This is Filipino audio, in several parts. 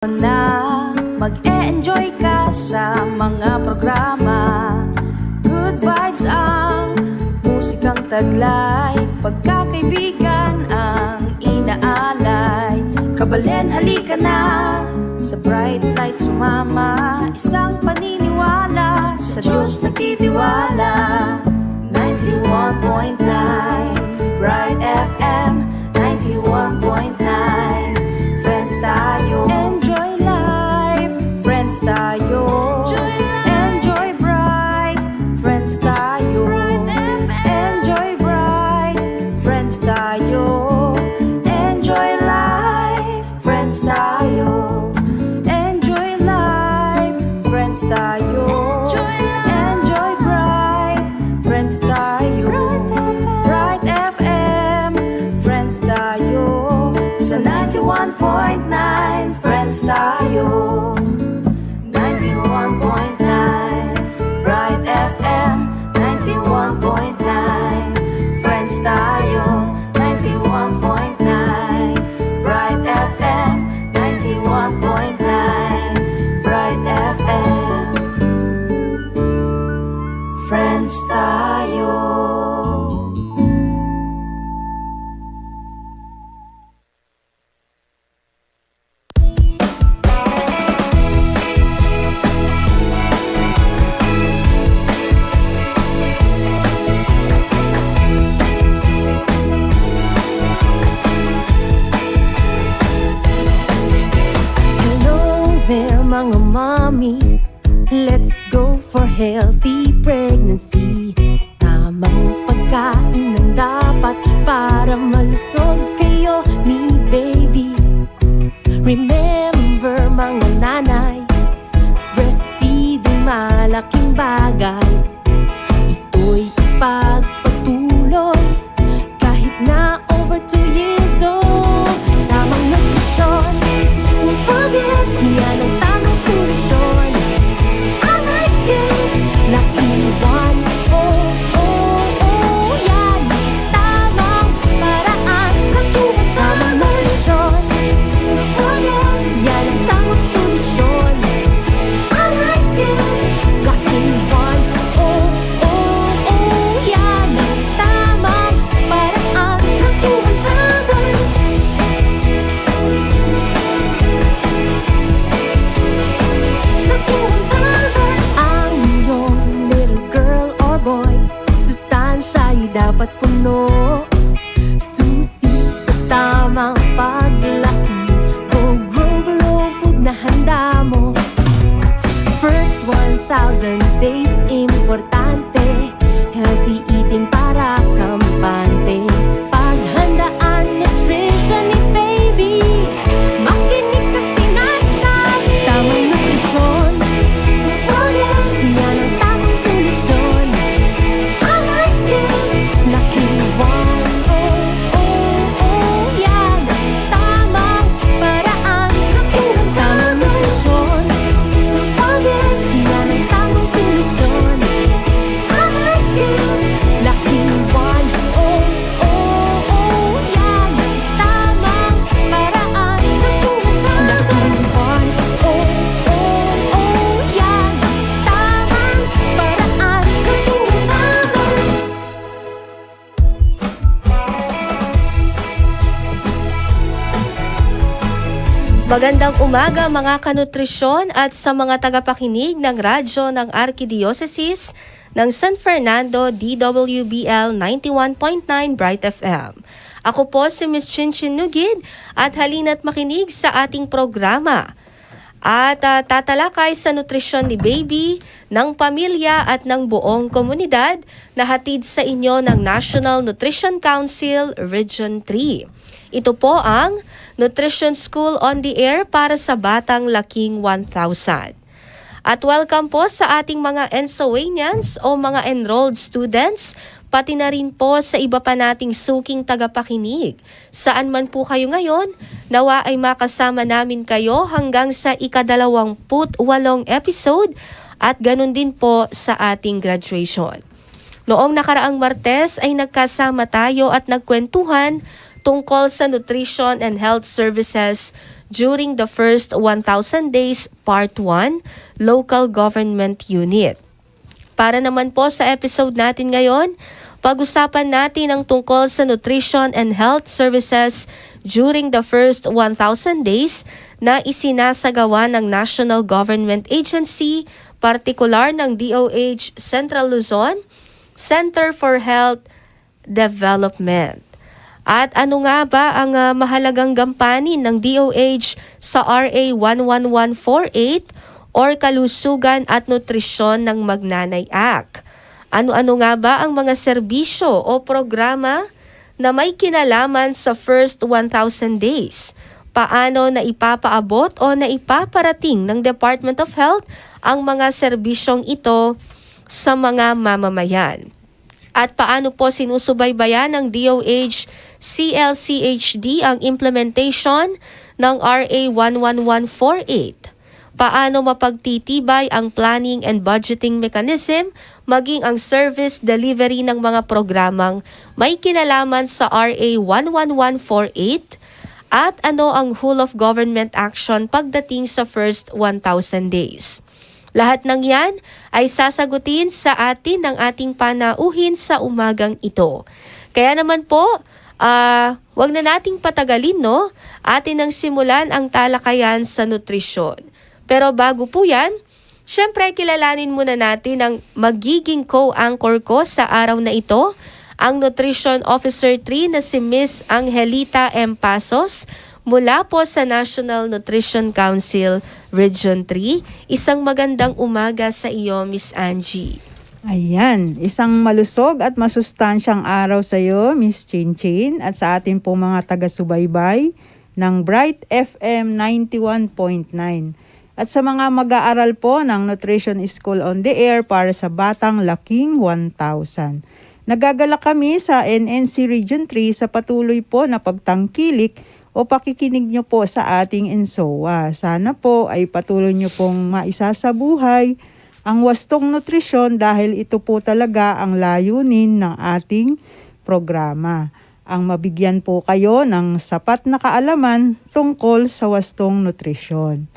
Na mag-e-enjoy ka sa mga programa. Good vibes ang musikang taglay, pagkakaibigan ang inaalay. Kabalen, halika na sa bright light sumama. Isang paniniwala sa Diyos nagtitiwala. 91.9 Bright FM, 91.9 Friends tayo. Enjoy life, friends tayo. Enjoy bright, friends tayo. Enjoy bright, friends tayo. Enjoy life, friends tayo. Enjoy life, friends tayo. Enjoy bright, friends tayo. Bright FM, friends tayo. Sa 91.9 Friends tayo. 91.9 Bright FM, 91.9 Friends tayo. 91.9 Bright FM, 91.9 Bright FM, Friends tayo. Mga mami, let's go for healthy pregnancy. Tamang pagkain ang dapat para malusog kayo ni baby. Remember mga nanay, breastfeeding malaking bagay. Ito'y ipagpatuloy kahit na over 2 years old. Tamang nutrisyon, don't forget, yan ang tamang solusyon. I like it, Lucky One. Oh, oh, oh, yan tamang paraan ng tamang solusyon. Don't forget, yan ang tamang solusyon. I like it, Lucky One. Oh, oh, oh, yan ang tamang paraan ng 2,000. Ang iyong little girl or boy, sustansya'y dapat puno. Susi sa tamang paglaki, go grow food na handa mo. First 1,000 days importante, healthy eating para kampante. Paghandaan nutrition ni baby, makinig sa sinasabi. Tamang nutrisyon, yan ang tamang solusyon. I like it, Lucky One. Oh, oh, oh, yan ang tamang paraan ng tamang nutrisyon. Yan ang tamang solusyon. I like it, Lucky One. Oh, oh, oh, yan ang tamang paraan ng 2,000. Lucky One. Oh, oh, oh, yan ang tamang paraan ng 2,000. Magandang umaga mga kanutrisyon at sa mga tagapakinig ng radyo ng Arkidiocese ng San Fernando DWBL 91.9 Bright FM. Ako po si Ms. Chinchin Nugid at halina't makinig sa ating programa. At tatalakay sa nutrisyon ni baby, ng pamilya at ng buong komunidad na hatid sa inyo ng National Nutrition Council Region 3. Ito po ang Nutrition School on the Air para sa Batang Laking 1,000. At welcome po sa ating mga Ensawanians o mga enrolled students, pati na rin po sa iba pa nating suking tagapakinig. Saan man po kayo ngayon, nawa ay makasama namin kayo hanggang sa ika-28 episode at ganun din po sa ating graduation. Noong nakaraang Martes ay nagkasama tayo at nagkwentuhan tungkol sa nutrition and health services during the first 1,000 days, Part 1, Local Government Unit. Para naman po sa episode natin ngayon, pag-usapan natin ang tungkol sa nutrition and health services during the first 1,000 days na isinasagawa ng National Government Agency, partikular ng DOH Central Luzon, Center for Health Development. At ano nga ba ang mahalagang gampanin ng DOH sa RA 11148 or Kalusugan at Nutrisyon ng Magnanay Act? Ano-ano nga ba ang mga serbisyo o programa na may kinalaman sa first 1,000 days? Paano na ipapaabot o na ipaparating ng Department of Health ang mga serbisyong ito sa mga mamamayan? At paano po sinusubaybayan ng DOH CLCHD ang implementation ng RA 11148? Paano mapagtitibay ang planning and budgeting mechanism maging ang service delivery ng mga programang may kinalaman sa RA 11148? At ano ang whole of government action pagdating sa first 1,000 days? Lahat ng yan ay sasagutin sa atin ng ating panauhin sa umagang ito. Kaya naman po, wag na nating patagalin, no? Atin nang simulan ang talakayan sa nutrisyon. Pero bago po yan, syempre kilalanin muna natin ang magiging co-anchor ko sa araw na ito, ang Nutrition Officer 3 na si Miss Angelita M. Pasos, mula po sa National Nutrition Council Region 3. Isang magandang umaga sa iyo, Miss Angie. Ayan, isang malusog at masustansyang araw sa iyo, Miss Chinchin, at sa atin po mga taga-subaybay ng Bright FM 91.9. At sa mga mag-aaral po ng Nutrition School on the Air para sa Batang Laking 1,000. Nagagalak kami sa NNC Region 3 sa patuloy po na pagtangkilik o pakikinig nyo po sa ating ENSOA. Sana po ay patuloy nyo pong maisasabuhay ang wastong nutrisyon dahil ito po talaga ang layunin ng ating programa. Ang mabigyan po kayo ng sapat na kaalaman tungkol sa wastong nutrisyon.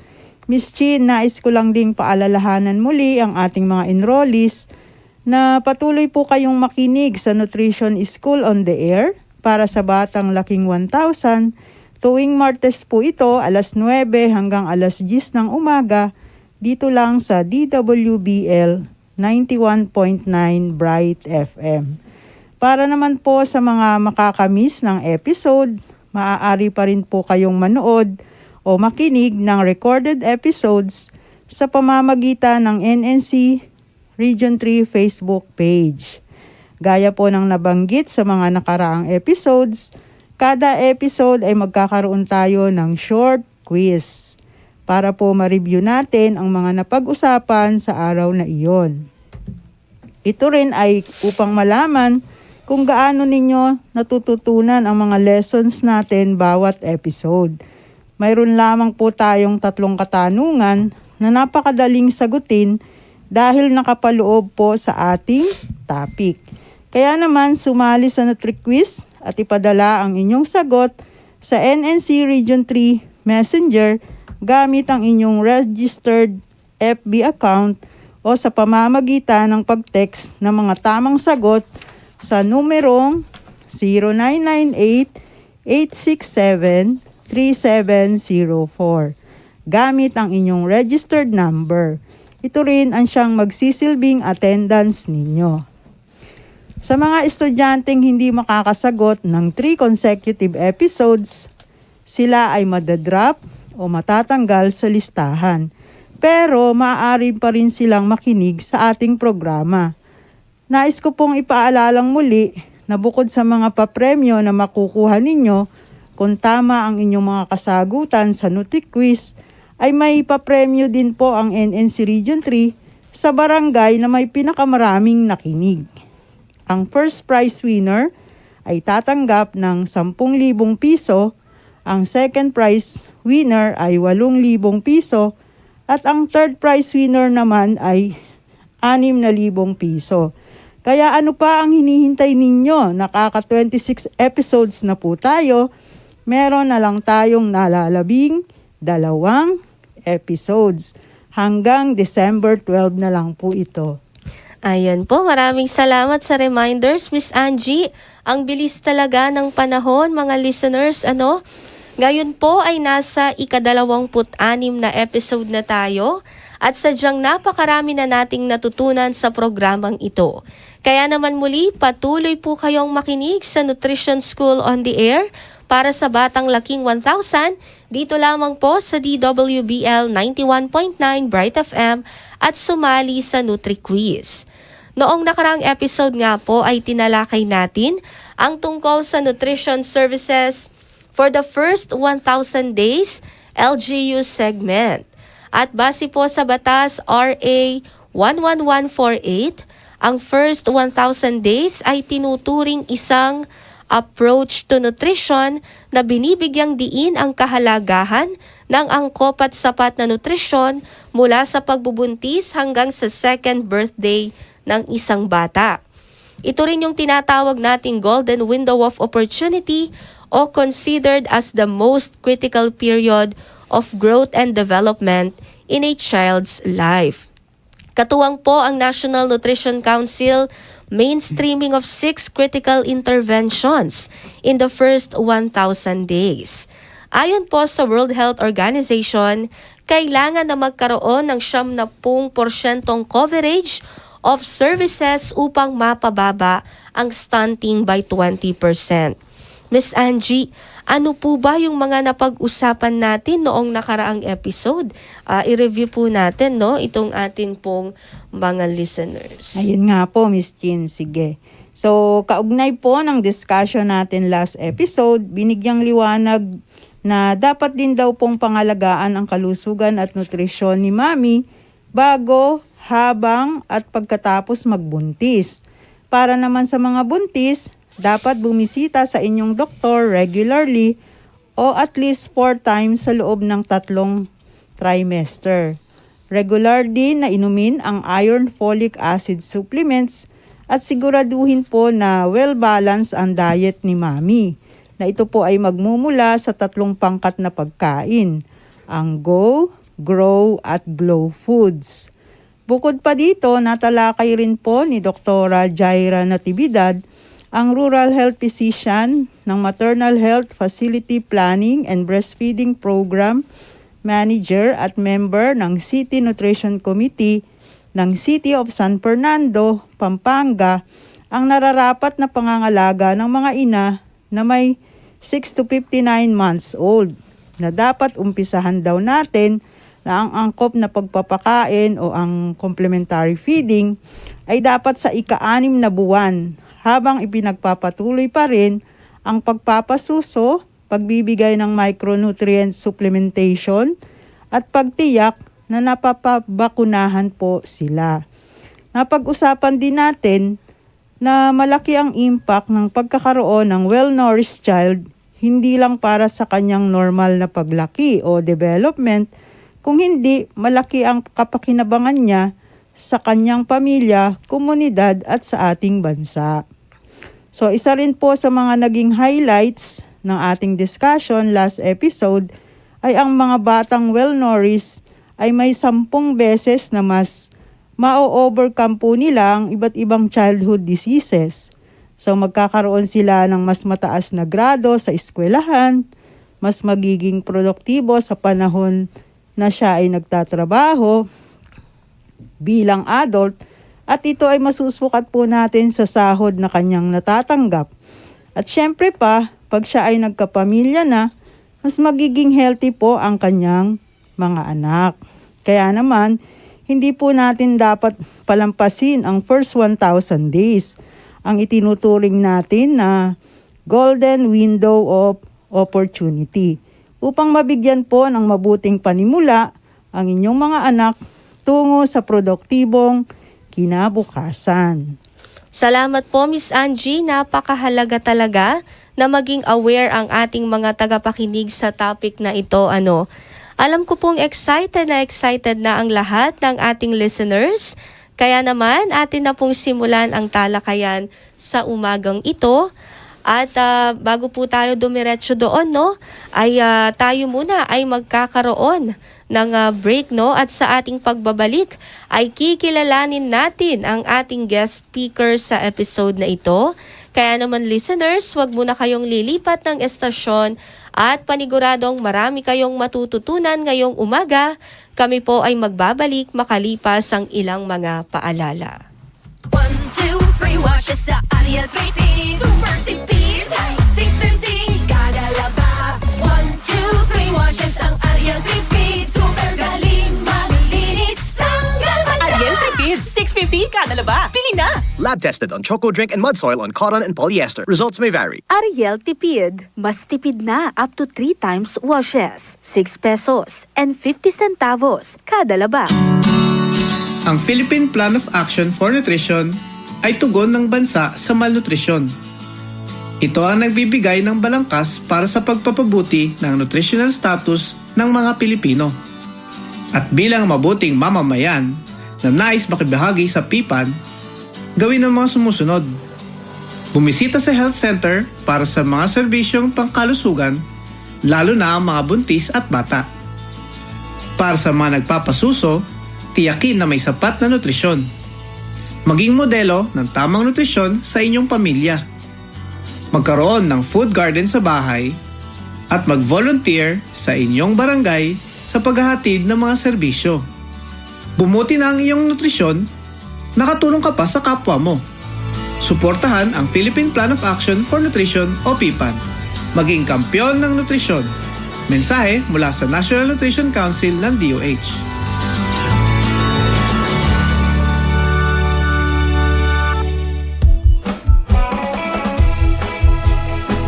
Miss Chin, nais ko lang ding paalalahanan muli ang ating mga enrollees na patuloy po kayong makinig sa Nutrition School on the Air para sa Batang Laking 1,000. Tuwing Martes po ito, alas 9 hanggang alas 10 ng umaga, dito lang sa DWBL 91.9 Bright FM. Para naman po sa mga makakamiss ng episode, maaari pa rin po kayong manood o makinig ng recorded episodes sa pamamagitan ng NNC Region 3 Facebook page. Gaya po ng nabanggit sa mga nakaraang episodes, kada episode ay magkakaroon tayo ng short quiz para po ma-review natin ang mga napag-usapan sa araw na iyon. Ito rin ay upang malaman kung gaano ninyo natututunan ang mga lessons natin bawat episode. Mayroon lamang po tayong 3 katanungan na napakadaling sagutin dahil nakapaloob po sa ating topic. Kaya naman sumali sa NutriQuiz at ipadala ang inyong sagot sa NNC Region 3 Messenger gamit ang inyong registered FB account o sa pamamagitan ng pag-text ng mga tamang sagot sa numerong 0998-867-3704 gamit ang inyong registered number. Ito rin ang siyang magsisilbing attendance ninyo. Sa mga estudyanteng hindi makakasagot ng 3 consecutive episodes, sila ay madadrop o matatanggal sa listahan. Pero maaari pa rin silang makinig sa ating programa. Nais ko pong ipaalalang muli na bukod sa mga papremyo na makukuha ninyo, kung tama ang inyong mga kasagutan sa NutriQuiz, ay may papremyo din po ang NNC Region 3 sa barangay na may pinakamaraming nakinig. Ang first prize winner ay tatanggap ng 10,000 piso, ang second prize winner ay 8,000 piso, at ang third prize winner naman ay 6,000 piso. Kaya ano pa ang hinihintay ninyo? Nakaka 26 episodes na po tayo. Meron na lang tayong nalalabing 2 episodes. Hanggang December 12 na lang po ito. Ayan po, maraming salamat sa reminders, Miss Angie. Ang bilis talaga ng panahon, mga listeners, ano? Ngayon po ay nasa ika-26 na episode na tayo at sadyang napakarami na nating natutunan sa programang ito. Kaya naman muli, patuloy po kayong makinig sa Nutrition School on the Air para sa Batang Laking 1000 dito lamang po sa DWBL 91.9 Bright FM at sumali sa NutriQuiz. Noong nakaraang episode nga po ay tinalakay natin ang tungkol sa nutrition services for the first 1,000 days LGU segment. At base po sa batas RA 11148, ang first 1,000 days ay tinuturing isang approach to nutrition na binibigyang diin ang kahalagahan ng angkop at sapat na nutrisyon mula sa pagbubuntis hanggang sa second birthday ng isang bata. Ito rin yung tinatawag nating golden window of opportunity o considered as the most critical period of growth and development in a child's life. Katuwang po ang National Nutrition Council mainstreaming of 6 critical interventions in the first 1,000 days. Ayon po sa World Health Organization, kailangan na magkaroon ng 70% coverage of services upang mapababa ang stunting by 20%. Miss Angie, ano po ba yung mga napag-usapan natin noong nakaraang episode? I-review po natin, no, itong atin pong mga listeners. Ayun nga po, Miss Chin. Sige. So, kaugnay po ng discussion natin last episode, binigyang liwanag na dapat din daw pong pangalagaan ang kalusugan at nutrisyon ni Mami bago, habang at pagkatapos magbuntis. Para naman sa mga buntis, dapat bumisita sa inyong doktor regularly o at least 4 times sa loob ng 3 trimester. Regular din na inumin ang iron folic acid supplements at siguraduhin po na well-balanced ang diet ni Mami. Na ito po ay magmumula sa 3 pangkat na pagkain, ang Go, Grow at Glow Foods. Bukod pa dito, natalakay rin po ni Dr. Jaira Natividad, ang Rural Health Physician ng Maternal Health Facility Planning and Breastfeeding Program Manager at member ng City Nutrition Committee ng City of San Fernando, Pampanga, ang nararapat na pangangalaga ng mga ina na may 6 to 59 months old na dapat umpisahan daw natin na ang angkop na pagpapakain o ang complementary feeding ay dapat sa ika-6 na buwan habang ipinagpapatuloy pa rin ang pagpapasuso, pagbibigay ng micronutrient supplementation at pagtiyak na napapabakunahan po sila. Napag-usapan din natin na malaki ang impact ng pagkakaroon ng well-nourished child hindi lang para sa kanyang normal na paglaki o development, kung hindi malaki ang kapakinabangan niya sa kanyang pamilya, komunidad at sa ating bansa. So isa rin po sa mga naging highlights ng ating discussion last episode ay ang mga batang well-nourished ay may 10 beses na mas ma-overcome po nila ang iba't ibang childhood diseases. So magkakaroon sila ng mas mataas na grado sa eskwelahan, mas magiging produktibo sa panahon na siya ay nagtatrabaho bilang adult, at ito ay masusukat po natin sa sahod na kanyang natatanggap. At syempre pa, pag siya ay nagkapamilya na, mas magiging healthy po ang kanyang mga anak. Kaya naman, hindi po natin dapat palampasin ang first 1,000 days. Ang itinuturing natin na golden window of opportunity upang mabigyan po ng mabuting panimula ang inyong mga anak tungo sa produktibong kinabukasan. Salamat po, Miss Angie. Napakahalaga talaga na maging aware ang ating mga tagapakinig sa topic na ito. Alam ko pong excited na ang lahat ng ating listeners. Kaya naman, atin na pong simulan ang talakayan sa umagang ito. At bago po tayo dumiretso doon, no, ay tayo muna ay magkakaroon ng break, no, at sa ating pagbabalik ay kikilalanin natin ang ating guest speaker sa episode na ito. Kaya naman listeners, wag muna kayong lilipat ng estasyon at paniguradong marami kayong matututunan ngayong umaga. Kami po ay magbabalik makalipas ang ilang mga paalala. 1, 2, 3, wash sa Ariel 3P. Super tipid, 650, kada laba. 1, 2, 3, wash ang Ariel 3P. Super galing, maglinis, tanggal manja. Ariel Tripid, 650 kada laba. Pili na! Lab tested on Choco Drink and Mud Soil on cotton and polyester. Results may vary. Ariel Tipid. Mas tipid na up to 3 times washes. 6 pesos and 50 centavos kada laba. Ang Philippine Plan of Action for Nutrition ay tugon ng bansa sa malnutrisyon. Ito ang nagbibigay ng balangkas para sa pagpapabuti ng nutritional status ng mga Pilipino. At bilang mabuting mamamayan na nais makibahagi sa PIPAN, gawin ang mga sumusunod. Bumisita sa health center para sa mga serbisyong pangkalusugan, lalo na ang mga buntis at bata. Para sa mga nagpapasuso, tiyakin na may sapat na nutrisyon. Maging modelo ng tamang nutrisyon sa inyong pamilya. Magkaroon ng food garden sa bahay at mag-volunteer sa inyong barangay sa paghahatid ng mga serbisyo. Bumuti na ang iyong nutrisyon, nakatulong ka pa sa kapwa mo. Suportahan ang Philippine Plan of Action for Nutrition o PIPAN. Maging kampyon ng nutrisyon. Mensahe mula sa National Nutrition Council ng DOH.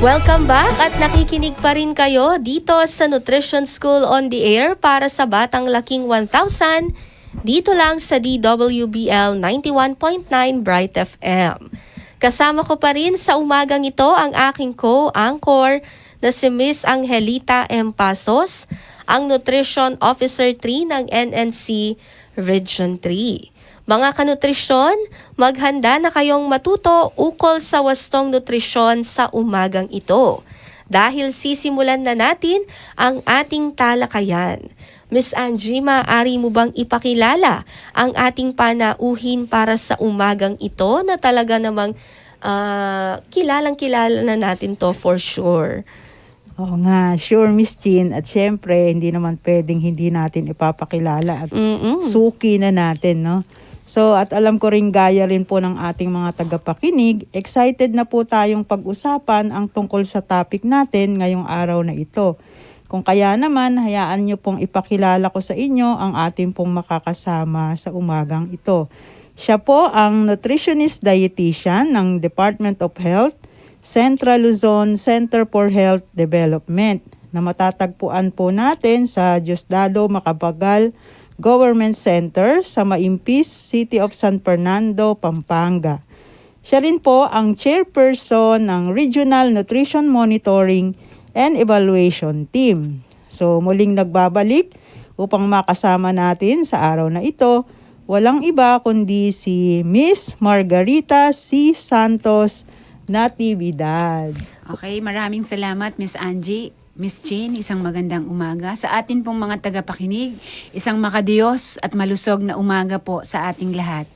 Welcome back at nakikinig pa rin kayo dito sa Nutrition School on the Air para sa Batang Laking 1000 dito lang sa DWBL 91.9 Bright FM. Kasama ko pa rin sa umagang ito ang aking co-anchor na si Miss Angelita M. Pasos, ang Nutrition Officer 3 ng NNC Region 3. Mga kanutrisyon, maghanda na kayong matuto ukol sa wastong nutrisyon sa umagang ito. Dahil sisimulan na natin ang ating talakayan. Miss Angie, maaari mo bang ipakilala ang ating panauhin para sa umagang ito na talaga namang kilalang-kilala na natin to for sure? Oo nga, sure Miss Jean. At syempre, hindi naman pwedeng hindi natin ipapakilala at suki na natin, no? So, at alam ko rin gaya rin po ng ating mga tagapakinig, excited na po tayong pag-usapan ang tungkol sa topic natin ngayong araw na ito. Kung kaya naman, hayaan nyo pong ipakilala ko sa inyo ang ating pong makakasama sa umagang ito. Siya po ang nutritionist dietitian ng Department of Health, Central Luzon Center for Health Development na matatagpuan po natin sa Diosdado Macapagal Government Center sa Maimpis, City of San Fernando, Pampanga. Siya rin po ang chairperson ng Regional Nutrition Monitoring and Evaluation Team. So muling nagbabalik upang makasama natin sa araw na ito, walang iba kundi si Miss Margarita C. Santos Natividad. Okay, maraming salamat Miss Angie. Miss Jean, isang magandang umaga. Sa atin pong mga tagapakinig, isang makadiyos at malusog na umaga po sa ating lahat.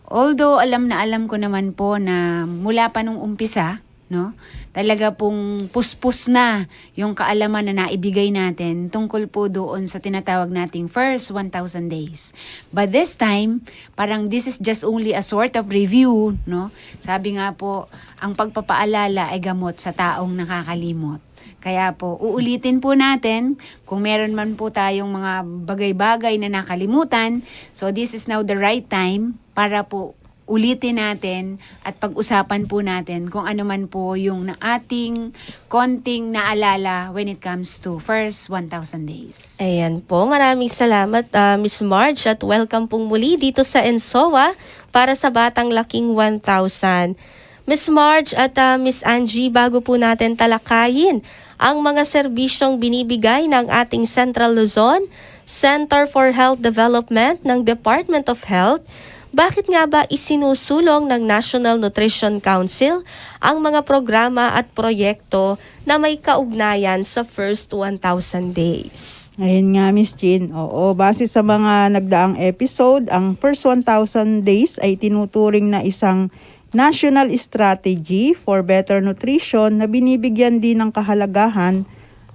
Although alam ko naman po na mula pa nung umpisa, no, talaga pong puspos na yung kaalaman na naibigay natin tungkol po doon sa tinatawag nating first 1,000 days. But this time, parang this is just only a sort of review, no? Sabi nga po, ang pagpapaalala ay gamot sa taong nakakalimot. Kaya po, uulitin po natin kung meron man po tayong mga bagay-bagay na nakalimutan. So this is now the right time para po ulitin natin at pag-usapan po natin kung ano man po yung ating konting naalala when it comes to first 1,000 days. Ayan po, maraming salamat Miss Marge at welcome pong muli dito sa ENSOA para sa Batang Laking 1000. Miss Marge at Miss Angie, bago po natin talakayin ang mga serbisyong binibigay ng ating Central Luzon Center for Health Development ng Department of Health, bakit nga ba isinusulong ng National Nutrition Council ang mga programa at proyekto na may kaugnayan sa first 1,000 days? Ayun nga, Miss Jean. Oo, base sa mga nagdaang episode, ang first 1,000 days ay tinuturing na isang national strategy for better nutrition na binibigyan din ng kahalagahan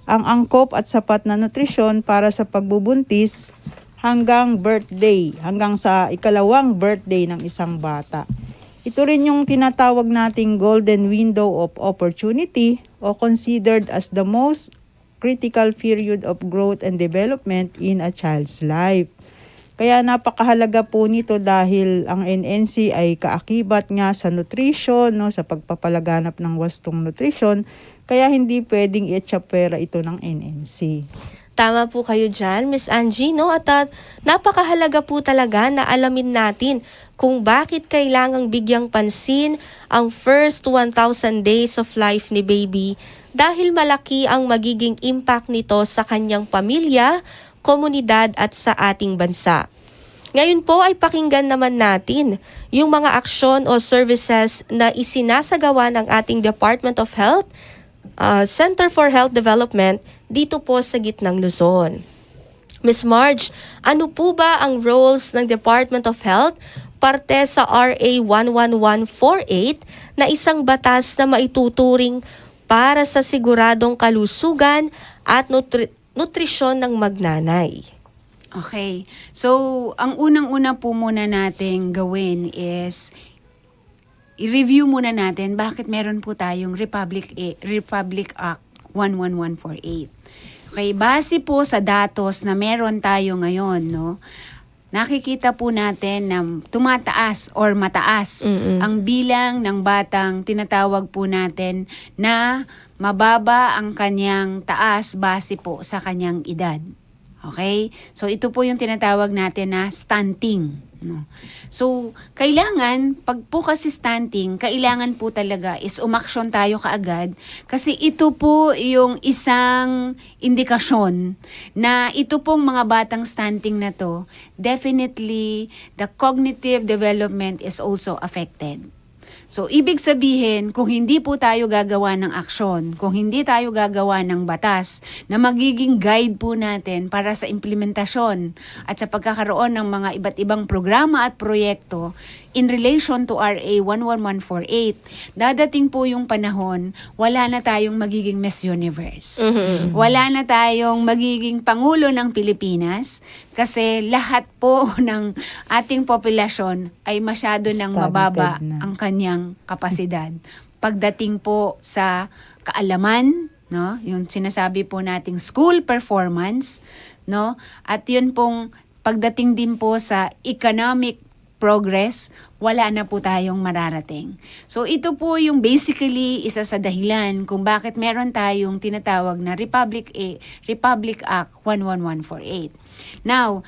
ang angkop at sapat na nutrisyon para sa pagbubuntis hanggang birthday, hanggang sa ikalawang birthday ng isang bata. Ito rin yung tinatawag nating golden window of opportunity o considered as the most critical period of growth and development in a child's life. Kaya napakahalaga po nito dahil ang NNC ay kaakibat nga sa nutrition, no, sa pagpapalaganap ng wastong nutrition, kaya hindi pwedeng i-etsyapera ito ng NNC. Tama po kayo dyan, Miss Angie, no? At napakahalaga po talaga na alamin natin kung bakit kailangang bigyang pansin ang first 1,000 days of life ni baby dahil malaki ang magiging impact nito sa kanyang pamilya, komunidad at sa ating bansa. Ngayon po ay pakinggan naman natin yung mga aksyon o services na isinasagawa ng ating Department of Health, Center for Health Development dito po sa Gitnang Luzon. Miss Marge, ano po ba ang roles ng Department of Health parte sa RA 11148 na isang batas na maituturing para sa siguradong kalusugan at nutrisyon ng magnanay? Okay. So, ang unang-una po muna nating gawin is i-review muna natin bakit meron po tayong Republic Act 11148. Okay, base po sa datos na meron tayo ngayon, no, nakikita po natin na tumataas or mataas ang bilang ng batang tinatawag po natin na mababa ang kanyang taas base po sa kanyang edad. Okay? So, ito po yung tinatawag natin na stunting. No? So, kailangan, pag po kasi stunting, kailangan po talaga is umaksyon tayo kaagad kasi ito po yung isang indikasyon na ito pong mga batang stunting na to, definitely, the cognitive development is also affected. So, ibig sabihin, kung hindi po tayo gagawa ng aksyon, kung hindi tayo gagawa ng batas na magiging guide po natin para sa implementasyon at sa pagkakaroon ng mga iba't ibang programa at proyekto in relation to RA 11148, dadating po yung panahon, wala na tayong magiging Miss Universe. Wala na tayong magiging Pangulo ng Pilipinas kasi lahat po ng ating populasyon ay masyado nang mababa ang kanyang kapasidad. Pagdating po sa kaalaman, no, yung sinasabi po nating school performance, no, at yun pong pagdating din po sa economic progress, wala na po tayong mararating. So ito po yung basically isa sa dahilan kung bakit meron tayong tinatawag na Republic Act 11148. Now,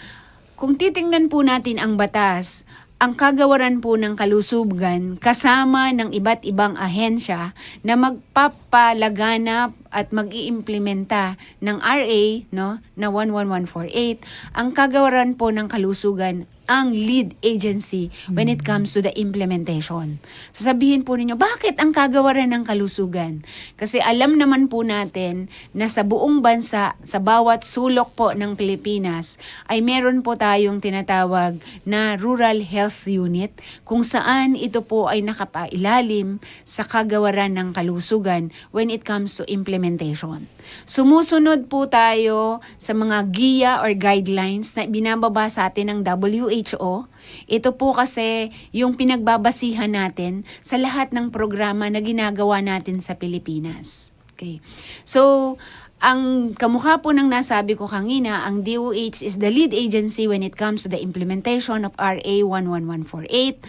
kung titingnan po natin ang batas, ang kagawaran po ng kalusugan kasama ng iba't ibang ahensya na magpapalaganap at mag-iimplementa ng RA, no, na 11148, ang kagawaran po ng kalusugan ang lead agency when it comes to the implementation. Sasabihin po ninyo, bakit ang kagawaran ng kalusugan? Kasi alam naman po natin na sa buong bansa, sa bawat sulok po ng Pilipinas, ay meron po tayong tinatawag na Rural Health Unit kung saan ito po ay nakapailalim sa kagawaran ng kalusugan when it comes to implementation. Sumusunod po tayo sa mga giya or guidelines na binababa sa atin ng WHO. Ito po kasi yung pinagbabasihan natin sa lahat ng programa na ginagawa natin sa Pilipinas. Okay. So, ang kamukha po ng nasabi ko kanina, ang DOH is the lead agency when it comes to the implementation of RA 11148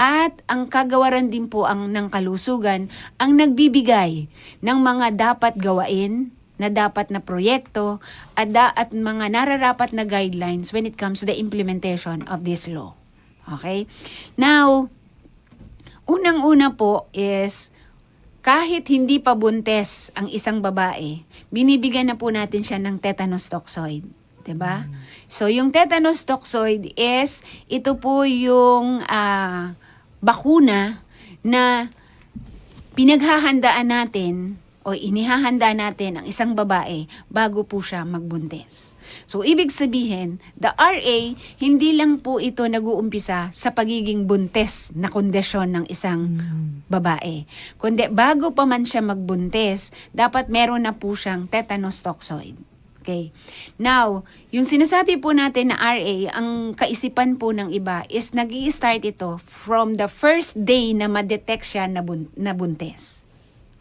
at ang kagawaran din po ng kalusugan ang nagbibigay ng mga dapat gawain na dapat na proyekto at mga nararapat na guidelines when it comes to the implementation of this law. Okay? Now, unang-una po is kahit hindi pa buntes ang isang babae, binibigyan na po natin siya ng tetanus toxoid. 'Diba? So, yung tetanus toxoid is, ito po yung bakuna na pinaghahandaan natin o inihahanda natin ang isang babae bago po siya magbuntis. So, ibig sabihin, the RA, hindi lang po ito nag-uumpisa sa pagiging buntis na kondisyon ng isang babae. Kundi bago pa man siya magbuntis, dapat meron na po siyang tetanus toxoid. Okay. Now, yung sinasabi po natin na RA, ang kaisipan po ng iba is nag-i-start ito from the first day na ma-detect siya na buntis.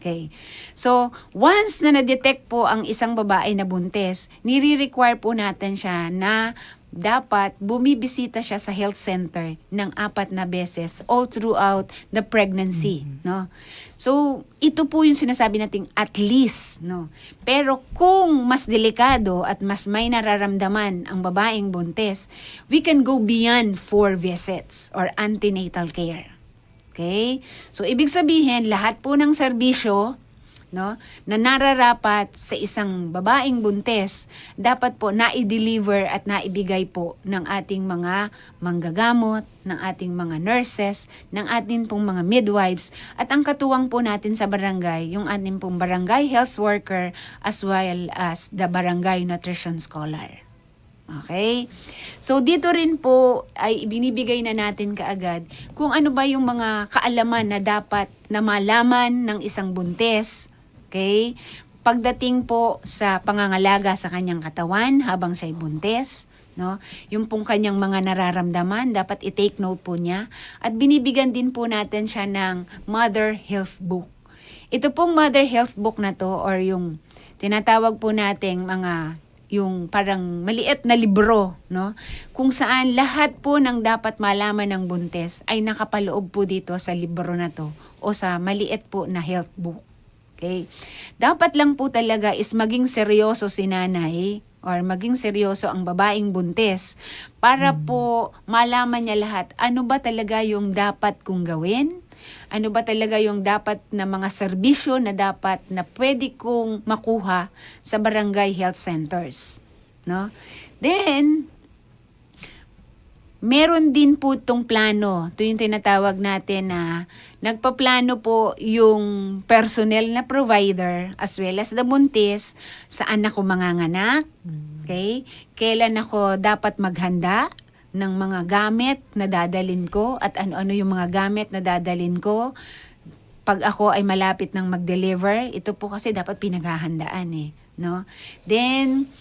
Okay. So, once na na-detect po ang isang babae na buntis, nire-require po natin siya na dapat bumibisita siya sa health center ng 4 na beses all throughout the pregnancy, no? So, ito po yung sinasabi nating at least, no? Pero kung mas delikado at mas may nararamdaman ang babaeng buntis, we can go beyond 4 visits or antenatal care. Okay? So, ibig sabihin, lahat po ng serbisyo, no, na nararapat sa isang babaeng buntis, dapat po na-deliver at naibigay po ng ating mga manggagamot, ng ating mga nurses, ng ating pong mga midwives, at ang katuwang po natin sa barangay, yung ating pong barangay health worker as well as the barangay nutrition scholar. Okay? So, dito rin po ay binibigay na natin kaagad kung ano ba yung mga kaalaman na dapat na malaman ng isang buntis. Okay? Pagdating po sa pangangalaga sa kanyang katawan habang siya'y buntis, no? Yung pong kanyang mga nararamdaman, dapat i-take note po niya. At binibigyan din po natin siya ng Mother Health Book. Ito pong Mother Health Book na to, or yung tinatawag po nating mga yung parang maliit na libro, no? Kung saan lahat po ng dapat malaman ng buntis ay nakapaloob po dito sa libro na to o sa maliit po na health book. Okay? Dapat lang po talaga is maging seryoso si nanay or maging seryoso ang babaeng buntis para po malaman niya lahat ano ba talaga yung dapat kong gawin. Ano ba talaga yung dapat na mga serbisyo na dapat na pwede kong makuha sa barangay health centers, no? Then, meron din po itong plano. Ito yung tinatawag natin na nagpaplano po yung personnel na provider as well as the buntis, saan ako manganganak, okay? Kailan ako dapat maghanda ng mga gamit na dadalin ko at ano-ano yung mga gamit na dadalin ko pag ako ay malapit ng mag-deliver. Ito po kasi dapat pinaghahandaan no? Then,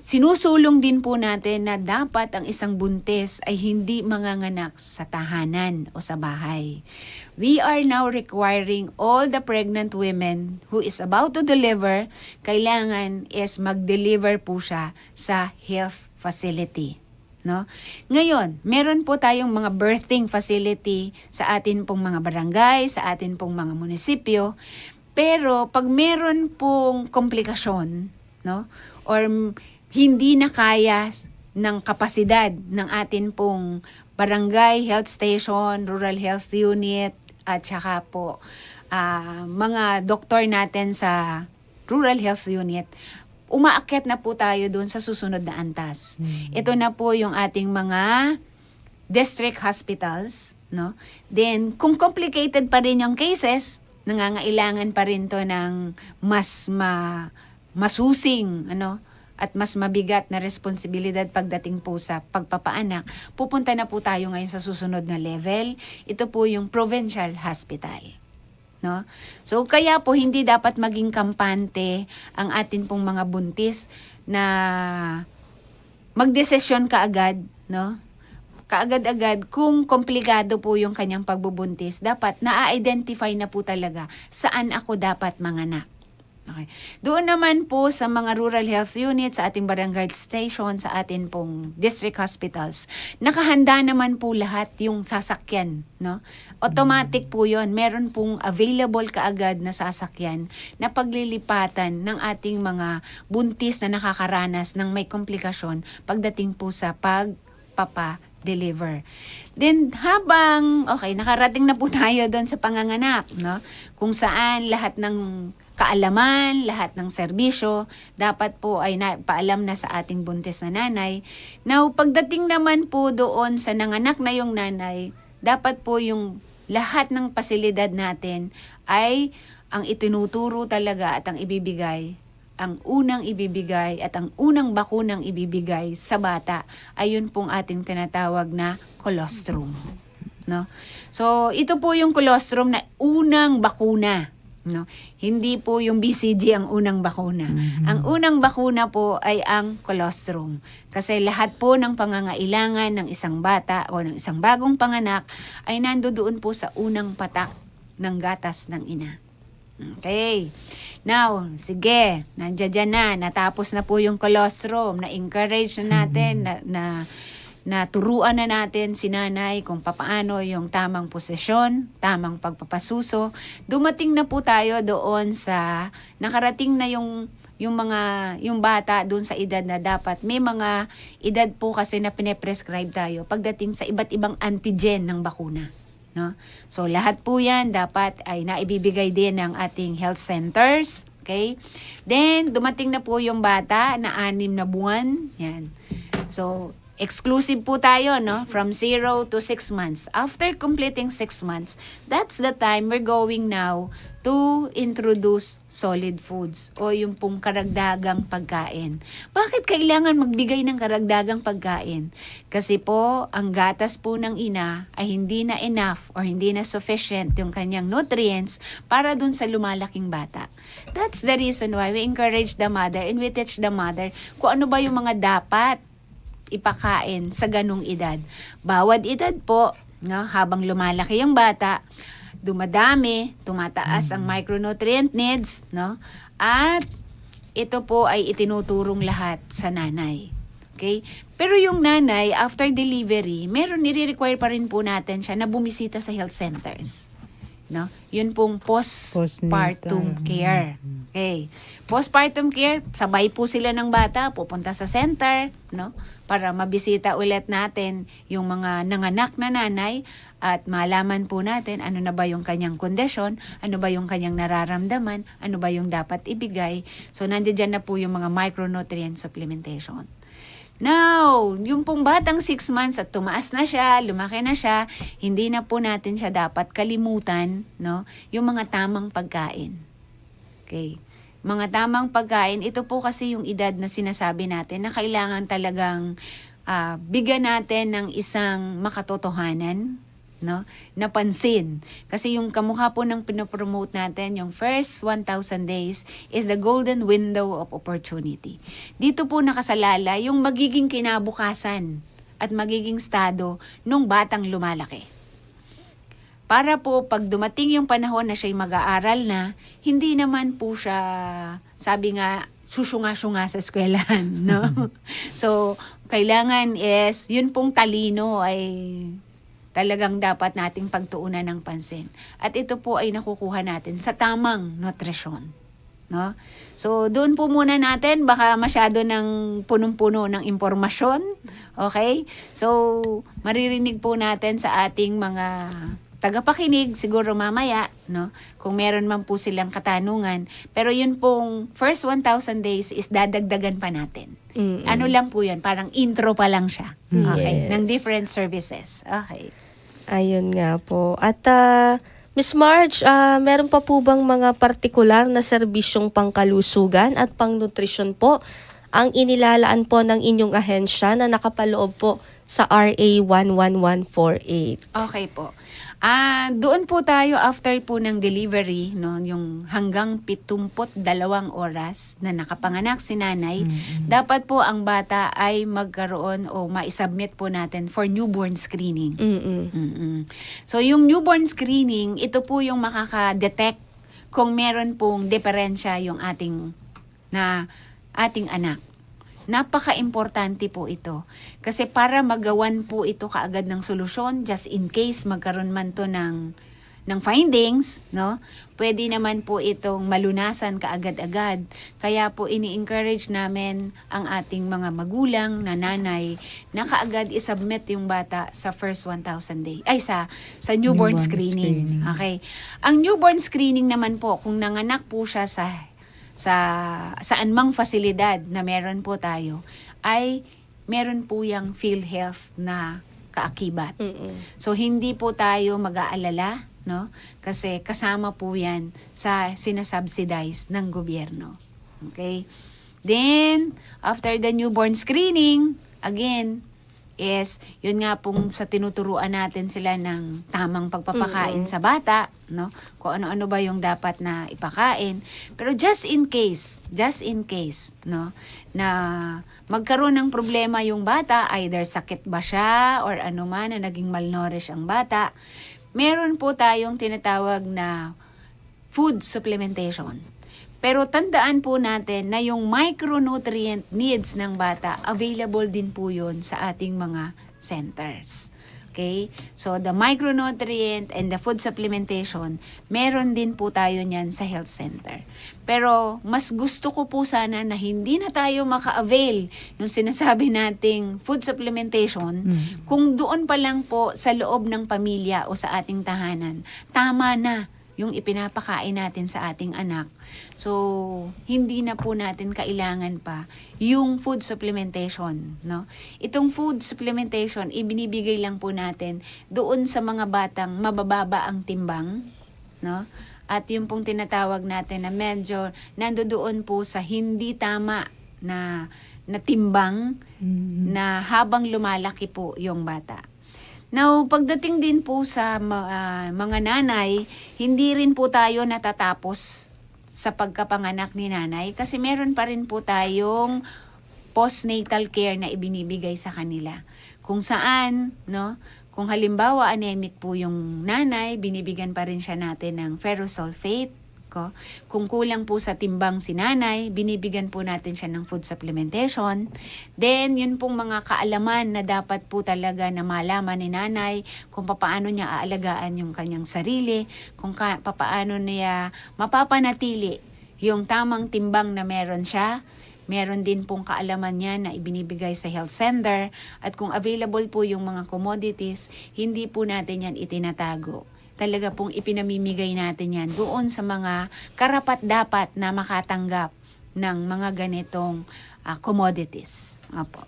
sinusulong din po natin na dapat ang isang buntis ay hindi manganganak sa tahanan o sa bahay. We are now requiring all the pregnant women who is about to deliver, kailangan is mag-deliver po siya sa health facility. No? Ngayon, meron po tayong mga birthing facility sa atin pong mga barangay, sa atin pong mga munisipyo. Pero pag meron pong komplikasyon, no? Or hindi na kaya ng kapasidad ng atin pong barangay health station, rural health unit, at saka po mga doktor natin sa rural health unit, umaakyat na po tayo doon sa susunod na antas. Ito na po yung ating mga district hospitals, no? Then, kung complicated pa rin yung cases, nangangailangan pa rin to ng mas masusing, at mas mabigat na responsibilidad pagdating po sa pagpapaanak, pupunta na po tayo ngayon sa susunod na level. Ito po yung provincial hospital. No? So, kaya po hindi dapat maging kampante ang atin pong mga buntis na magdesisyon kaagad, no? Kaagad-agad kung komplikado po yung kanyang pagbubuntis, dapat na-identify na po talaga saan ako dapat manganak. Okay. Doon naman po sa mga rural health units, sa ating barangay station, sa atin pong district hospitals, nakahanda naman po lahat yung sasakyan, no? Automatic po yon. Meron pong available kaagad na sasakyan na paglilipatan ng ating mga buntis na nakakaranas ng may komplikasyon pagdating po sa pagpapa-deliver. Then, nakarating na po tayo doon sa panganganak, no? Kung saan lahat ng kaalaman, lahat ng serbisyo, dapat po ay paalam na sa ating buntis na nanay. Now, pagdating naman po doon sa nanganak na yung nanay, dapat po yung lahat ng pasilidad natin ay ang itinuturo talaga at ang ibibigay, ang unang ibibigay at ang unang bakunang ibibigay sa bata ay yun pong ating tinatawag na colostrum. No? So, ito po yung colostrum na unang bakuna. No? Hindi po yung BCG ang unang bakuna. Ang unang bakuna po ay ang colostrum. Kasi lahat po ng pangangailangan ng isang bata o ng isang bagong panganak ay nandoon po sa unang patak ng gatas ng ina. Okay. Now, sige, nandiyan na, natapos na po yung colostrum, na-encourage na natin, na turuan na natin si nanay kung papaano yung tamang posisyon, tamang pagpapasuso. Dumating na po tayo doon sa nakarating na yung bata doon sa edad na dapat may mga edad po kasi na pine-prescribe tayo pagdating sa iba't ibang antigen ng bakuna. No? So lahat po 'yan dapat ay naibibigay din ng ating health centers. Okay? Then dumating na po yung bata na 6 na buwan. Yan. So exclusive po tayo, no? From 0 to 6 months. After completing 6 months, that's the time we're going now to introduce solid foods o yung pong karagdagang pagkain. Bakit kailangan magbigay ng karagdagang pagkain? Kasi po, ang gatas po ng ina ay hindi na enough or hindi na sufficient yung kanyang nutrients para dun sa lumalaking bata. That's the reason why we encourage the mother and we teach the mother kung ano ba yung mga dapat ipakain sa ganung edad. Bawat edad po, no, habang lumalaki yung bata, dumadami, tumataas ang micronutrient needs, no? At ito po ay itinuturong lahat sa nanay. Okay? Pero yung nanay, after delivery, nire-require pa rin po natin siya na bumisita sa health centers. No? Yun pong postpartum care. Okay. Postpartum care, sabay po sila ng bata, pupunta sa center, no? Para mabisita ulit natin yung mga nanganak na nanay at malaman po natin ano na ba yung kanyang kondisyon, ano ba yung kanyang nararamdaman, ano ba yung dapat ibigay. So, nandiyan na po yung mga micronutrient supplementation. Now, yung pong batang 6 months at tumaas na siya, lumaki na siya, hindi na po natin siya dapat kalimutan, no? Yung mga tamang pagkain. Okay. Mga tamang pagkain, ito po kasi yung edad na sinasabi natin na kailangan talagang bigyan natin ng isang makatotohanan, no, na pansin. Kasi yung kamukha po ng pinopromote natin, yung first 1,000 days is the golden window of opportunity. Dito po nakasalala yung magiging kinabukasan at magiging estado nung batang lumalaki. Para po pag dumating yung panahon na siya'y mag-aaral na, hindi naman po siya, sabi nga, susunga-sunga sa eskwelahan, no? So, kailangan is, yun pong talino ay talagang dapat nating pagtuunan ng pansin. At ito po ay nakukuha natin sa tamang nutrisyon, no? So, doon po muna natin, baka masyado ng punong-puno ng impormasyon, okay? So, maririnig po natin sa ating mga tagapakinig siguro mamaya, no? Kung meron man po silang katanungan. Pero yun pong first 1,000 days is dadagdagan pa natin. Ano lang po yun, parang intro pa lang siya. Okay, Yes. ng different services. Okay. Ayun nga po. At Miss Marge, meron pa po bang mga partikular na serbisyong pangkalusugan at pangnutrisyon po ang inilalaan po ng inyong ahensya na nakapaloob po sa RA 11148? Okay po. Doon po tayo after po ng delivery, no, yung hanggang 72 oras na nakapanganak si nanay, dapat po ang bata ay magkaroon o ma-submit po natin for newborn screening. So yung newborn screening, ito po yung makaka-detect kung meron pong diferensya yung ating anak. Napaka-importante po ito. Kasi para magawan po ito kaagad ng solusyon, just in case magkaroon man to ng ng findings, no? Pwede naman po itong malunasan kaagad-agad. Kaya po ini-encourage namin ang ating mga magulang na nanay na kaagad isubmit yung bata sa first 1,000 day. Ay, sa newborn screening. Okay. Ang newborn screening naman po, kung nanganak po siya saan mang fasilidad na meron po tayo, ay meron po yung PhilHealth na kaakibat. So, hindi po tayo mag-aalala, no? Kasi kasama po yan sa sinasubsidize ng gobyerno. Okay? Then, after the newborn screening, again, is yun nga pong sa tinuturuan natin sila ng tamang pagpapakain sa bata, no? Kung ano-ano ba yung dapat na ipakain. Pero just in case, no, na magkaroon ng problema yung bata, either sakit ba siya or ano man na naging malnourished ang bata, meron po tayong tinatawag na food supplementation. Pero tandaan po natin na yung micronutrient needs ng bata, available din po yun sa ating mga centers. Okay? So, the micronutrient and the food supplementation, meron din po tayo niyan sa health center. Pero, mas gusto ko po sana na hindi na tayo maka-avail nung sinasabi nating food supplementation, kung doon pa lang po sa loob ng pamilya o sa ating tahanan, tama na yung ipinapakain natin sa ating anak. So, hindi na po natin kailangan pa yung food supplementation, no? Itong food supplementation, ibinibigay lang po natin doon sa mga batang mabababa ang timbang, no? At yung pong tinatawag natin na medyo nandoon po sa hindi tama na timbang na habang lumalaki po yung bata. Now, pagdating din po sa mga nanay, hindi rin po tayo natatapos sa pagkapanganak ni nanay kasi meron pa rin po tayong postnatal care na ibinibigay sa kanila. Kung saan, no, kung halimbawa anemic po yung nanay, binibigyan pa rin siya natin ng ferrous sulfate. Kung kulang po sa timbang si nanay, binibigyan po natin siya ng food supplementation. Then, yun pong mga kaalaman na dapat po talaga na malaman ni nanay kung paano niya aalagaan yung kanyang sarili, kung paano niya mapapanatili yung tamang timbang na meron siya. Meron din pong kaalaman niya na ibinibigay sa health center. At kung available po yung mga commodities, hindi po natin yan itinatago. Talaga pong ipinamimigay natin yan doon sa mga karapat-dapat na makatanggap ng mga ganitong commodities. Apo.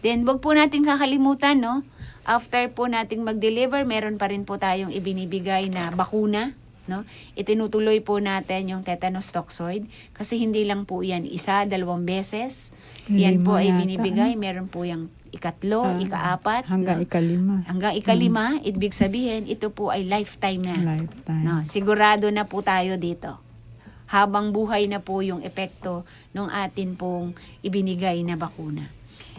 Then, wag po natin kakalimutan, no? After po nating mag-deliver, meron pa rin po tayong ibinibigay na bakuna, no? Itinutuloy po natin yung tetanus toxoid kasi hindi lang po yan 1, 2 beses. Yan po ay binibigay. Meron po yung ikatlo, ikaapat. Hanggang no? ikalima. Hanggang ikalima, ibig sabihin, ito po ay lifetime na. Lifetime. No, sigurado na po tayo dito. Habang buhay na po yung epekto ng atin pong ibinigay na bakuna.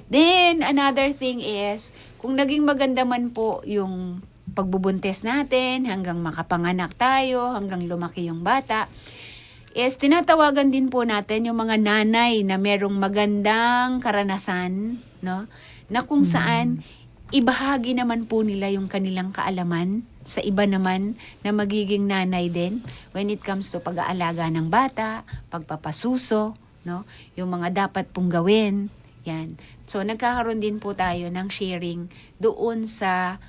Then, another thing is, kung naging maganda man po yung pagbubuntis natin, hanggang makapanganak tayo, hanggang lumaki yung bata, is tinatawagan din po natin yung mga nanay na merong magandang karanasan, no? Na kung saan ibahagi naman po nila yung kanilang kaalaman sa iba naman na magiging nanay din when it comes to pag-aalaga ng bata, pagpapasuso, no? Yung mga dapat pong gawin. Yan. So, nagkakaroon din po tayo ng sharing doon sa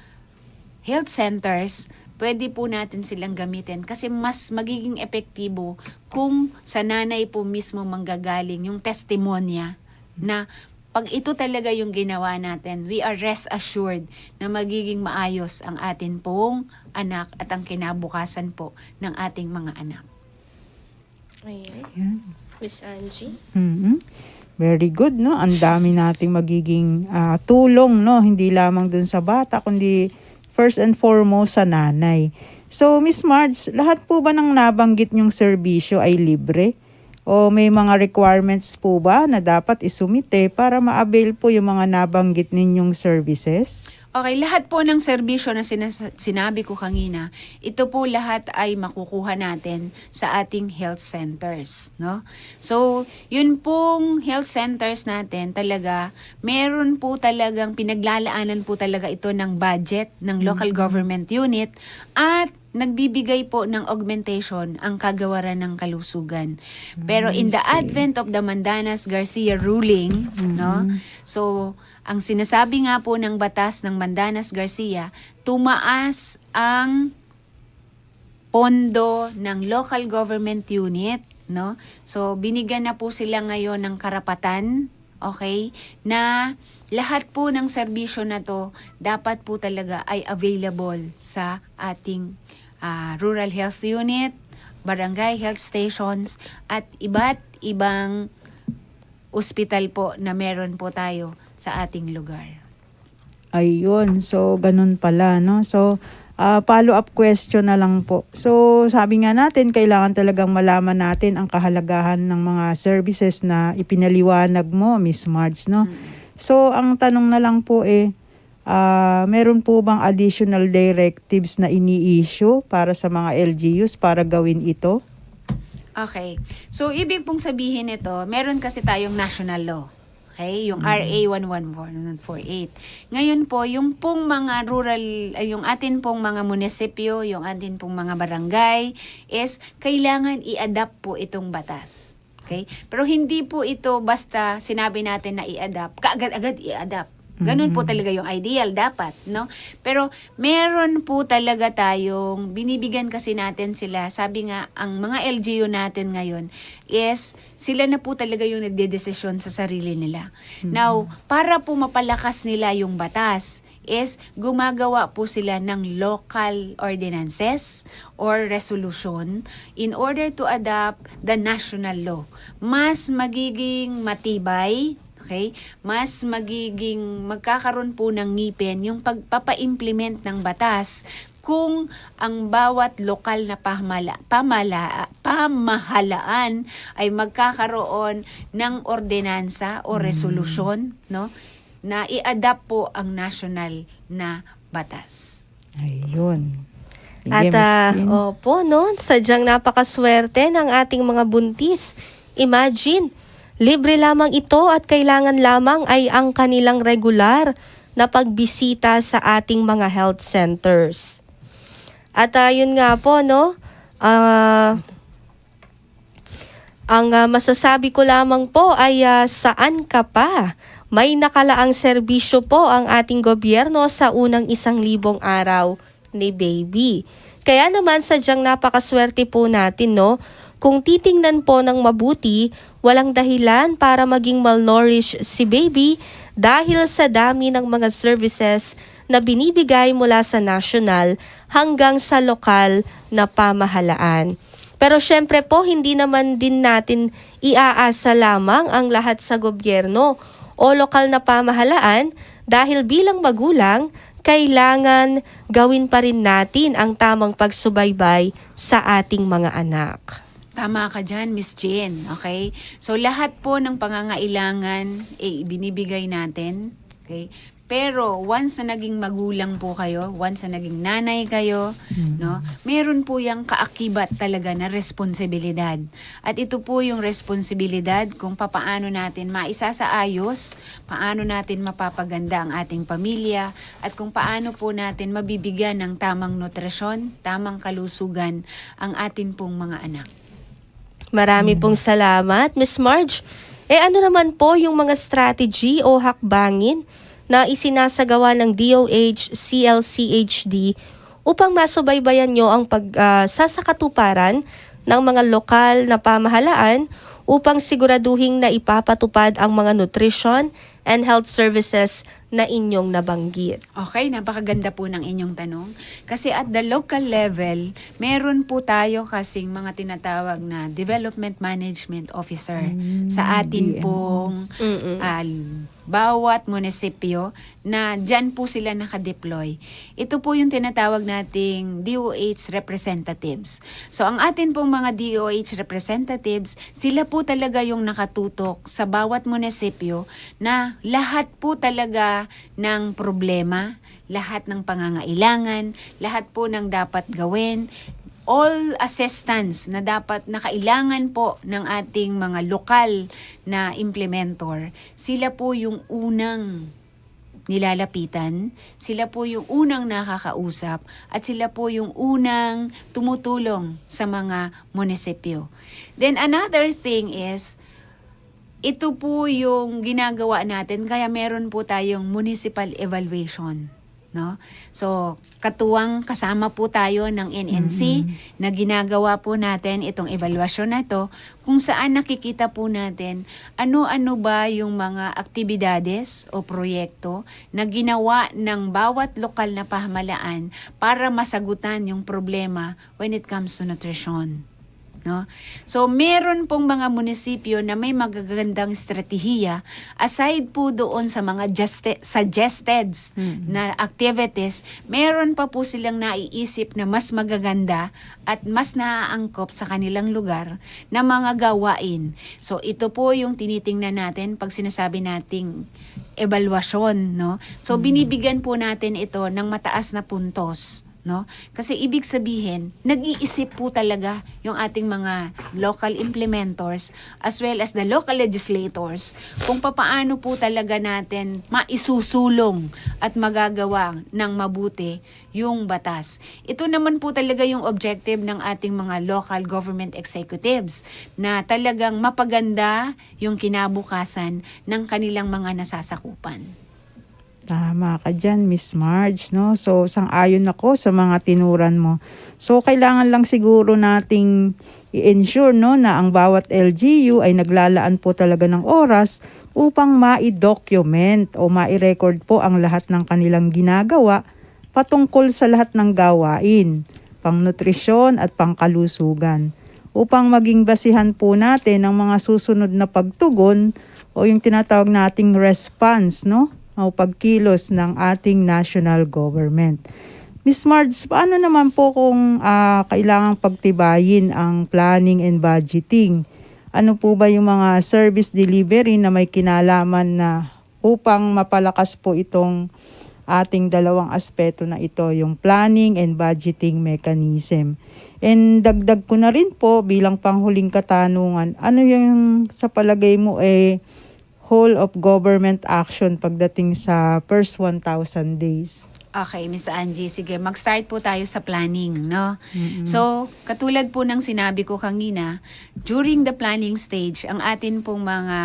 health centers. Pwede po natin silang gamitin kasi mas magiging epektibo kung sa nanay po mismo manggagaling yung testimonya na pag ito talaga yung ginawa natin, we are rest assured na magiging maayos ang atin pong anak at ang kinabukasan po ng ating mga anak. Ayan. Yan. Miss Angie? Very good, no? Ang dami nating magiging tulong, no? Hindi lamang dun sa bata, kundi first and foremost sa nanay. So, Miss Marge, lahat po ba ng nabanggit niyong serbisyo ay libre? O may mga requirements po ba na dapat isumite para ma-avail po yung mga nabanggit ninyong services? Okay, lahat po ng serbisyo na sinabi ko kanina, ito po lahat ay makukuha natin sa ating health centers, no? So, yun pong health centers natin talaga, meron po talagang pinaglalaanan po talaga ito ng budget ng local government unit at nagbibigay po ng augmentation ang kagawaran ng kalusugan. Pero in the advent of the Mandanas-Garcia ruling, no? So, ang sinasabi nga po ng batas ng Mandanas-Garcia, tumaas ang pondo ng local government unit, no? So, binigyan na po sila ngayon ng karapatan, okay, na lahat po ng serbisyo na to dapat po talaga ay available sa ating rural health unit, barangay health stations, at iba't ibang ospital po na meron po tayo sa ating lugar. Ayun, so ganun pala, no? So, follow-up question na lang po. So, sabi nga natin, kailangan talagang malaman natin ang kahalagahan ng mga services na ipinaliwanag mo, Miss Marge, no? So, ang tanong na lang po meron po bang additional directives na ini-issue para sa mga LGUs para gawin ito? Okay. So, ibig pong sabihin nito, meron kasi tayong national law. Okay? Yung RA 11448. Ngayon po, yung pong mga yung atin pong mga munisipyo, yung atin pong mga barangay, is kailangan i-adapt po itong batas. Okay? Pero hindi po ito basta sinabi natin na i-adapt, kaagad-agad i-adapt. Ganun po talaga yung ideal dapat, no? Pero meron po talaga tayong binibigyan kasi natin sila. Sabi nga, ang mga LGU natin ngayon is sila na po talaga yung nagdedesisyon sa sarili nila. Now, para po mapalakas nila yung batas, is gumagawa po sila ng local ordinances or resolution in order to adapt the national law. Mas magiging matibay, okay? Mas magkakaroon po ng ngipin yung pagpapa-implement ng batas kung ang bawat lokal na pamahalaan ay magkakaroon ng ordinansa o resolusyon, no? Na i-adapt po ang national na batas. Ayun. Sige, At Miss Jean. opo, no, sadyang napakaswerte ng ating mga buntis. Imagine, libre lamang ito at kailangan lamang ay ang kanilang regular na pagbisita sa ating mga health centers. At yun nga po, no, ang masasabi ko lamang po ay saan ka pa? May nakalaang serbisyo po ang ating gobyerno sa unang 1,000 araw ni baby. Kaya naman sadyang napakaswerte po natin, no? Kung titingnan po ng mabuti, walang dahilan para maging malnourished si baby dahil sa dami ng mga services na binibigay mula sa national hanggang sa lokal na pamahalaan. Pero syempre po, hindi naman din natin iaasa lamang ang lahat sa gobyerno o lokal na pamahalaan dahil bilang magulang, kailangan gawin pa rin natin ang tamang pagsubaybay sa ating mga anak. Tama ka dyan, Miss Jean. Okay? So, lahat po ng pangangailangan binibigay natin. Okay? Pero, once na naging magulang po kayo, once na naging nanay kayo, no, meron po yung kaakibat talaga na responsibilidad. At ito po yung responsibilidad kung paano natin maisasaayos, paano natin mapapaganda ang ating pamilya, at kung paano po natin mabibigyan ng tamang nutrisyon, tamang kalusugan ang atin pong mga anak. Marami pong salamat, Miss Marge. Ano naman po yung mga strategy o hakbangin na isinasagawa ng DOH CLCHD upang masubaybayan nyo ang pagsasakatuparan ng mga lokal na pamahalaan upang siguraduhin na ipapatupad ang mga nutrition and health services na inyong nabanggit. Okay, napakaganda po ng inyong tanong. Kasi at the local level, meron po tayo kasing mga tinatawag na Development Management Officer sa atin pong bawat munisipyo na dyan po sila nakadeploy. Ito po yung tinatawag nating DOH representatives. So ang atin pong mga DOH representatives, sila po talaga yung nakatutok sa bawat munisipyo na lahat po talaga ng problema, lahat ng pangangailangan, lahat po ng dapat gawin, all assistance na dapat na kailangan po ng ating mga lokal na implementor, sila po yung unang nilalapitan, sila po yung unang nakakausap, at sila po yung unang tumutulong sa mga munisipyo. Then another thing is, ito po yung ginagawa natin, kaya meron po tayong municipal evaluation. No? So, katuwang kasama po tayo ng NNC na ginagawa po natin itong evaluasyon na ito, kung saan nakikita po natin ano-ano ba yung mga aktibidades o proyekto na ginawa ng bawat lokal na pamahalaan para masagutan yung problema when it comes to nutrition. No? So, meron pong mga munisipyo na may magagandang estratehiya aside po doon sa mga suggested na activities, meron pa po silang naiisip na mas magaganda at mas naaangkop sa kanilang lugar na mga gawain. So, ito po yung tinitingnan natin pag sinasabi nating evaluasyon, no? So, binibigyan po natin ito ng mataas na puntos. No? Kasi ibig sabihin, nag-iisip po talaga yung ating mga local implementors as well as the local legislators kung papaano po talaga natin maisusulong at magagawa ng mabuti yung batas. Ito naman po talaga yung objective ng ating mga local government executives na talagang mapaganda yung kinabukasan ng kanilang mga nasasakupan. Tama ka dyan, Miss Marge, no? So, sang-ayon ako sa mga tinuran mo. So, kailangan lang siguro nating i-ensure, no, na ang bawat LGU ay naglalaan po talaga ng oras upang ma-document o ma-record po ang lahat ng kanilang ginagawa patungkol sa lahat ng gawain, pang-nutrisyon at pangkalusugan. Upang maging basihan po natin ang mga susunod na pagtugon o yung tinatawag nating response, no? O pagkilos ng ating national government. Ms. Marge, paano naman po kung kailangang pagtibayin ang planning and budgeting? Ano po ba yung mga service delivery na may kinalaman na upang mapalakas po itong ating dalawang aspeto na ito, yung planning and budgeting mechanism? And dagdag ko na rin po bilang panghuling katanungan, ano yung sa palagay mo whole of government action pagdating sa first 1,000 days? Okay, Miss Angie, sige, mag-start po tayo sa planning, no? So, katulad po ng sinabi ko kanina, during the planning stage, ang atin pong mga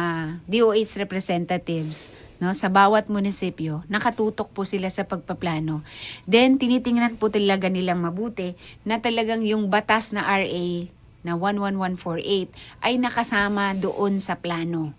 DOH representatives, no, sa bawat munisipyo, nakatutok po sila sa pagpaplano. Then, tinitingnan po talaga nilang mabuti na talagang yung batas na RA na 11148 ay nakasama doon sa plano.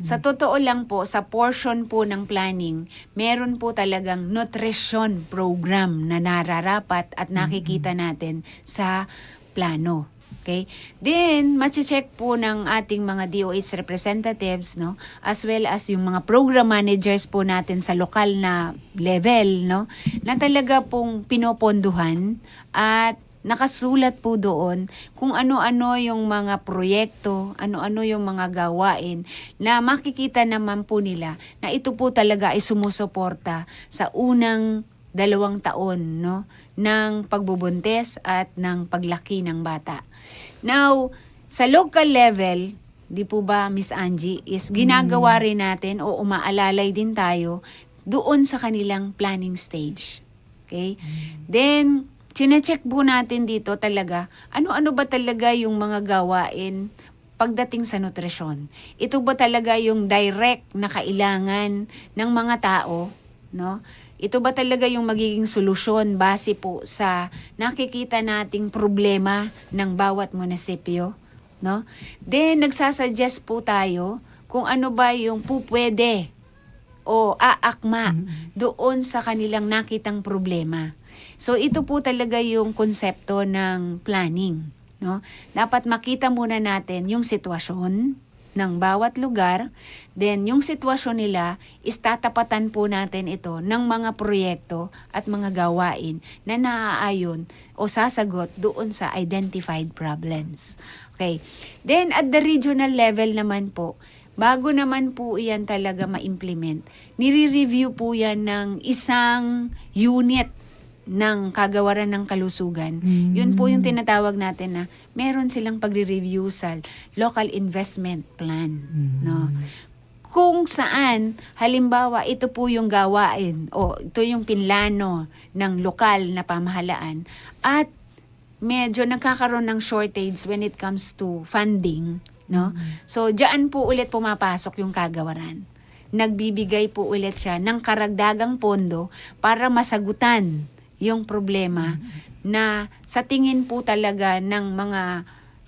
Sa totoo lang po, sa portion po ng planning, meron po talagang nutrition program na nararapat at nakikita natin sa plano. Okay? Then, mache-check po ng ating mga DOH representatives, no, as well as yung mga program managers po natin sa lokal na level, no, na talaga pong pinoponduhan at nakasulat po doon kung ano-ano yung mga proyekto, ano-ano yung mga gawain na makikita naman po nila na ito po talaga ay sumusuporta sa unang 2 taon, no, ng pagbubuntis at ng paglaki ng bata. Now, sa local level, di po ba, Miss Angie, is ginagawa rin natin o umaalalay din tayo doon sa kanilang planning stage. Okay? Then, chinecheck po natin dito talaga, ano-ano ba talaga yung mga gawain pagdating sa nutrisyon. Ito ba talaga yung direct na kailangan ng mga tao, no? Ito ba talaga yung magiging solusyon base po sa nakikita nating problema ng bawat munisipyo, no? Then nagsasuggest po tayo kung ano ba yung pupwede o aakma doon sa kanilang nakitang problema. So ito po talaga yung konsepto ng planning, no? Dapat makita muna natin yung sitwasyon ng bawat lugar, then yung sitwasyon nila is tatapatan po natin ito ng mga proyekto at mga gawain na naaayon o sasagot doon sa identified problems. Okay. Then at the regional level naman po, bago naman po iyan talaga ma-implement, nire-review po yan ng isang unit ng kagawaran ng kalusugan. Yun po yung tinatawag natin na meron silang pagre-review sa local investment plan, no? kung saan, halimbawa, ito po yung gawain o ito yung pinlano ng lokal na pamahalaan at medyo nagkakaroon ng shortage when it comes to funding, no? So, diyan po ulit pumapasok yung kagawaran. Nagbibigay po ulit siya ng karagdagang pondo para masagutan yung problema na sa tingin po talaga ng mga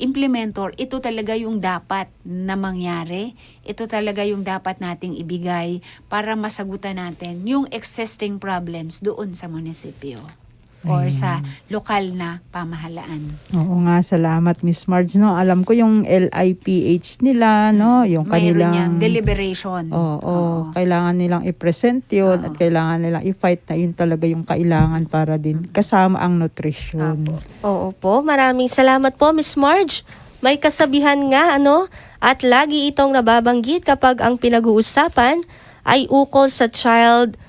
implementor, ito talaga yung dapat na mangyari. Ito talaga yung dapat nating ibigay para masagutan natin yung existing problems doon sa munisipyo or sa lokal na pamahalaan. Oo nga, salamat Miss Marge, no. Alam ko yung LIPH nila, no, yung Mayroon kanilang niyang deliberation. Oo, kailangan nilang i-present 'yun at kailangan nilang i-fight na 'yun talaga yung kailangan para din kasama ang nutrition. Oo po, maraming salamat po Miss Marge. May kasabihan nga at lagi itong nababanggit kapag ang pinag-uusapan ay ukol sa child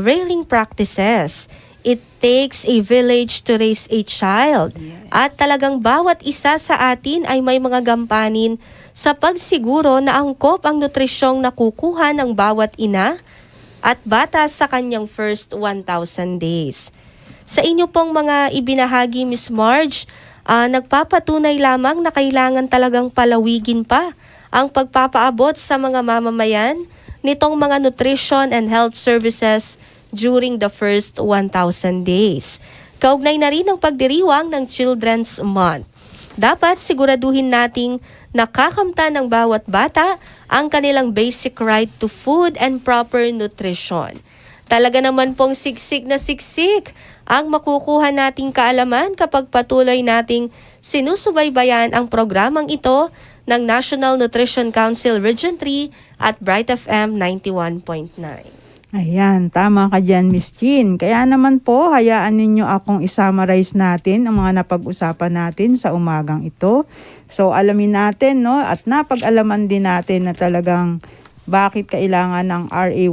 rearing practices. It takes a village to raise a child. Yes. At talagang bawat isa sa atin ay may mga gampanin sa pagsiguro na angkop ang nutrisyong nakukuha ng bawat ina at bata sa kanyang first 1,000 days. Sa inyo pong mga ibinahagi, Miss Marge, nagpapatunay lamang na kailangan talagang palawigin pa ang pagpapaabot sa mga mamamayan nitong mga nutrition and health services during the first 1,000 days. Kaugnay na rin ang pagdiriwang ng Children's Month. Dapat siguraduhin nating nakakamtan ng bawat bata ang kanilang basic right to food and proper nutrition. Talaga naman pong siksik na siksik ang makukuha nating kaalaman kapag patuloy nating sinusubaybayan ang programang ito ng National Nutrition Council Region 3 at Bright FM 91.9. Ayan, tama ka dyan, Miss Jean. Kaya naman po, hayaan ninyo akong isummarize natin ang mga napag-usapan natin sa umagang ito. So, alamin natin, no, at napag-alaman din natin na talagang bakit kailangan ng RA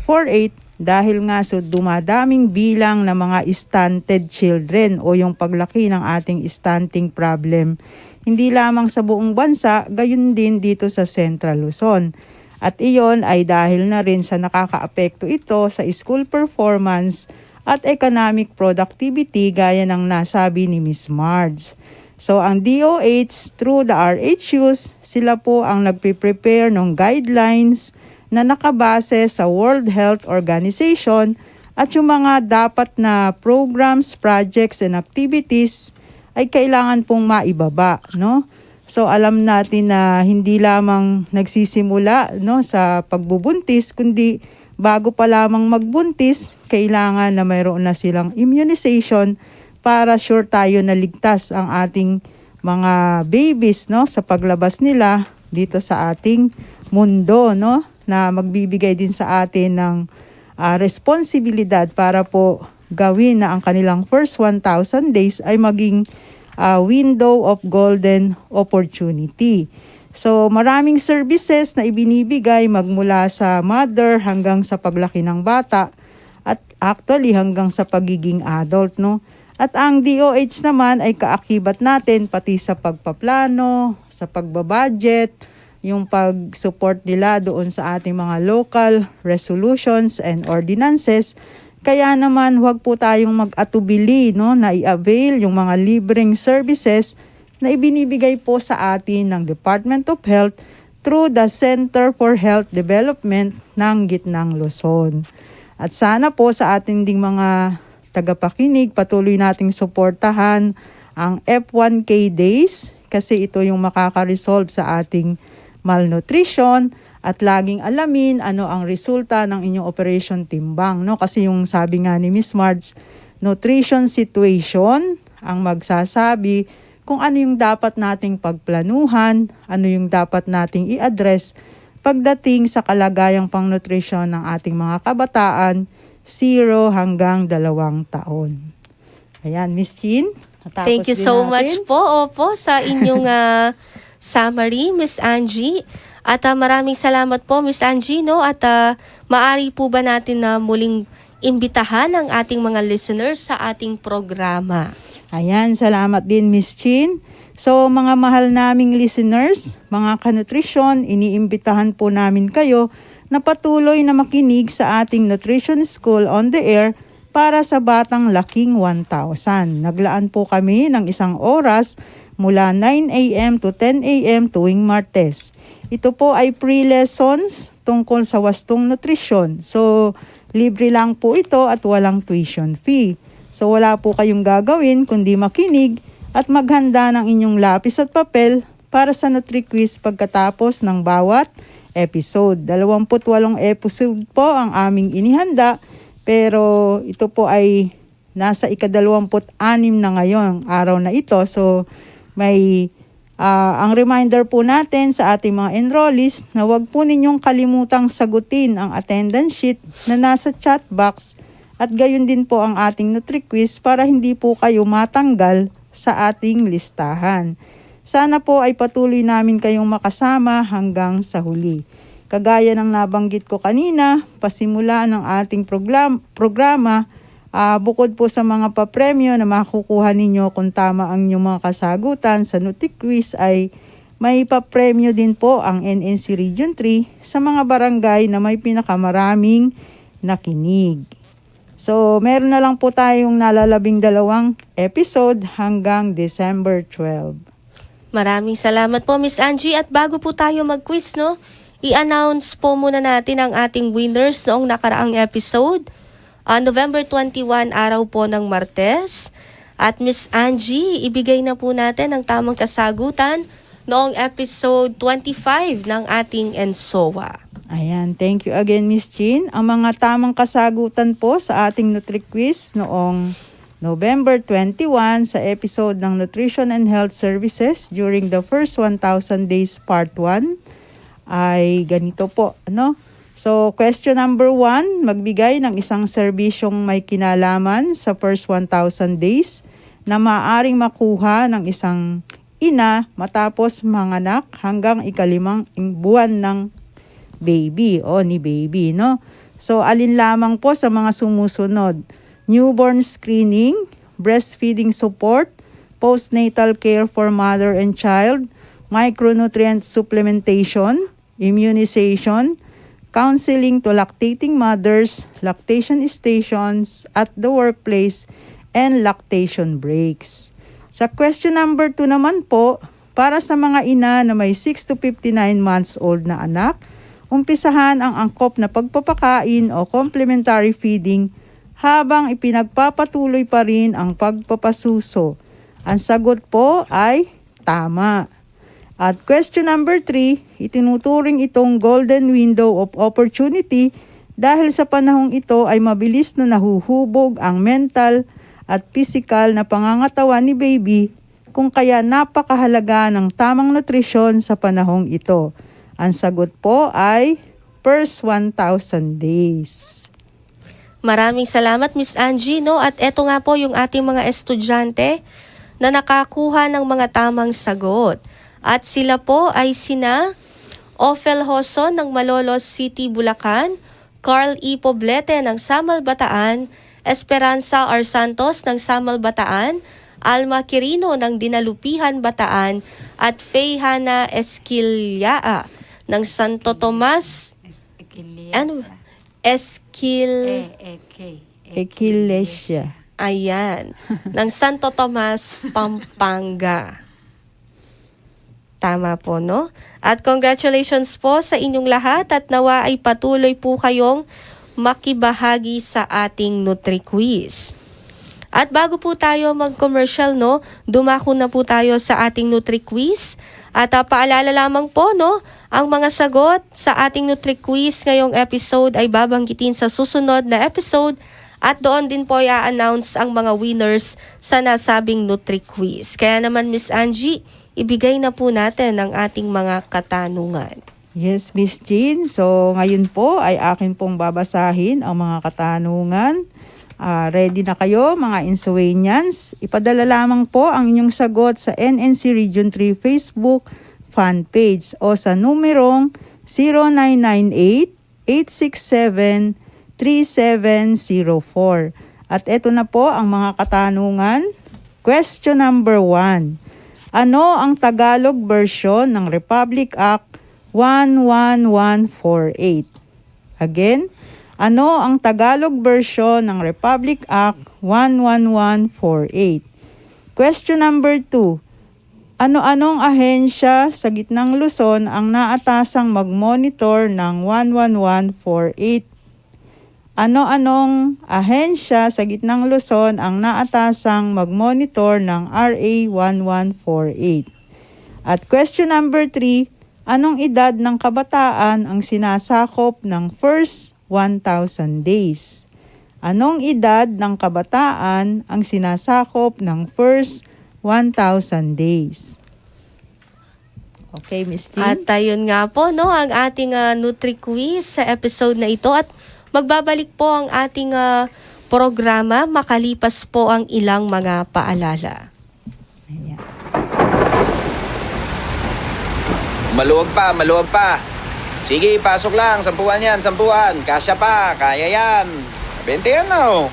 11148 dahil nga so dumadaming bilang ng mga stunted children o yung paglaki ng ating stunting problem. Hindi lamang sa buong bansa, gayon din dito sa Central Luzon. At iyon ay dahil na rin sa nakakaapekto ito sa school performance at economic productivity gaya ng nasabi ni Miss Marge. So ang DOH through the RHUs, sila po ang nagpe-prepare ng guidelines na nakabase sa World Health Organization at yung mga dapat na programs, projects, and activities ay kailangan pong maibaba, no? So alam natin na hindi lamang nagsisimula, no, sa pagbubuntis, kundi bago pa lamang magbuntis, kailangan na mayroon na silang immunization para sure tayo na ligtas ang ating mga babies, no, sa paglabas nila dito sa ating mundo, no, na magbibigay din sa atin ng responsibilidad para po gawin na ang kanilang first 1,000 days ay maging window of golden opportunity. So maraming services na ibinibigay magmula sa mother hanggang sa paglaki ng bata at actually hanggang sa pagiging adult, no? At ang DOH naman ay kaakibat natin pati sa pagpaplano, sa pagbabudget, yung pag-support nila doon sa ating mga local resolutions and ordinances. Kaya naman huwag po tayong mag-atubili, no, na i-avail yung mga libreng services na ibinibigay po sa atin ng Department of Health through the Center for Health Development ng Gitnang Luzon. At sana po sa ating ding mga tagapakinig, patuloy nating suportahan ang F1K Days kasi ito yung makaka-resolve sa ating malnutrition at laging alamin ano ang resulta ng inyong Operation Timbang, no? Kasi yung sabi nga ni Miss Marge, nutrition situation ang magsasabi kung ano yung dapat nating pagplanuhan, ano yung dapat nating i-address pagdating sa kalagayang pang-nutrition ng ating mga kabataan 0 hanggang 2 taon. Ayan, Miss Jean. Thank you so much po, sa inyong summary, Miss Angie. At maraming salamat po, Miss Angie, no? At maari po ba natin na muling imbitahan ang ating mga listeners sa ating programa. Ayan, salamat din Miss Chin. So mga mahal naming listeners, mga kanutrisyon, iniimbitahan po namin kayo na patuloy na makinig sa ating Nutrition School on the Air para sa Batang Laking 1,000. Naglaan po kami ng 1 oras mula 9 a.m. to 10 a.m. tuwing Martes. Ito po ay pre-lessons tungkol sa wastong nutrisyon. So libre lang po ito at walang tuition fee. So wala po kayong gagawin kundi makinig at maghanda ng inyong lapis at papel para sa NutriQuiz pagkatapos ng bawat episode. 28 episode po ang aming inihanda, pero ito po ay nasa ika-26 na ngayon, araw na ito. So may ang reminder po natin sa ating mga enrollees na huwag po ninyong kalimutang sagutin ang attendance sheet na nasa chat box at gayon din po ang ating NutriQuiz para hindi po kayo matanggal sa ating listahan. Sana po ay patuloy namin kayong makasama hanggang sa huli. Kagaya ng nabanggit ko kanina, pasimula ng ating programa, bukod po sa mga papremyo na makukuha ninyo kung tama ang inyong mga kasagutan sa NutriQuiz ay may papremyo din po ang NNC Region 3 sa mga barangay na may pinakamaraming nakinig. So, meron na lang po tayong nalalabing 2 episode hanggang December 12. Maraming salamat po Miss Angie, at bago po tayo mag-quiz, no, i-announce po muna natin ang ating winners noong nakaraang episode. November 21, araw po ng Martes. At Miss Angie, ibigay na po natin ang tamang kasagutan noong episode 25 ng ating ENSOA. Ayan, thank you again Miss Chin. Ang mga tamang kasagutan po sa ating NutriQuiz noong November 21 sa episode ng Nutrition and Health Services during the first 1,000 days part 1 ay ganito po, ano? So, question number 1, magbigay ng isang serbisyong may kinalaman sa first 1,000 days na maaaring makuha ng isang ina matapos manganak hanggang ika-5 buwan ng baby o ni baby, no? So, alin lamang po sa mga sumusunod? Newborn screening, breastfeeding support, postnatal care for mother and child, micronutrient supplementation, immunization, counseling to lactating mothers, lactation stations at the workplace, and lactation breaks. Sa question number 2 naman po, para sa mga ina na may 6 to 59 months old na anak, umpisahan ang angkop na pagpapakain o complementary feeding habang ipinagpapatuloy pa rin ang pagpapasuso. Ang sagot po ay tama. At question number 3, itinuturing itong golden window of opportunity dahil sa panahong ito ay mabilis na nahuhubog ang mental at physical na pangangatawan ni baby, kung kaya napakahalaga ng tamang nutrisyon sa panahong ito. Ang sagot po ay first 1,000 days. Maraming salamat Miss Angie, no? At eto nga po yung ating mga estudyante na nakakuha ng mga tamang sagot. At sila po ay sina Ophel Hoson ng Malolos City, Bulacan, Carl E. Poblete ng Samal, Bataan, Esperanza R. Santos ng Samal, Bataan, Alma Quirino ng Dinalupihan, Bataan, at Faye Hana Esquilyaa ng Santo Tomas, Equilesia. Ayan, ng Santo Tomas, Pampanga. Tama po, no? At congratulations po sa inyong lahat at nawa ay patuloy po kayong makibahagi sa ating NutriQuiz. At bago po tayo mag-commercial, no, dumako na po tayo sa ating NutriQuiz. At paalala lamang po, no, ang mga sagot sa ating NutriQuiz ngayong episode ay babanggitin sa susunod na episode at doon din po i-announce ang mga winners sa nasabing NutriQuiz. Kaya naman Miss Angie, ibigay na po natin ang ating mga katanungan. Yes, Miss Jean. So, ngayon po ay akin pong babasahin ang mga katanungan. Ready na kayo, mga Insuanians? Ipadala lamang po ang inyong sagot sa NNC Region 3 Facebook fan page o sa numerong 0998-867-3389 0917-222-3704. At ito na po ang mga katanungan. Question number 1. Ano ang Tagalog version ng Republic Act 11148? Again, ano ang Tagalog version ng Republic Act 11148? Question number 2. Ano-anong ahensya sa gitnang Luzon ang naatasang mag-monitor ng 11148? Ano-anong ahensya sa gitnang Luzon ang naatasang mag-monitor ng RA 1148? At question number 3, anong edad ng kabataan ang sinasakop ng first 1,000 days? Anong edad ng kabataan ang sinasakop ng first 1,000 days? Okay, Miss Jean? At ayun nga po, no, ang ating Nutri-Quiz sa episode na ito. At magbabalik po ang ating programa makalipas po ang ilang mga paalala. Ayan. Maluwag pa. Sige, pasok lang. 10 yan, 10. Kasya pa, kaya yan. 20 yan na, oh.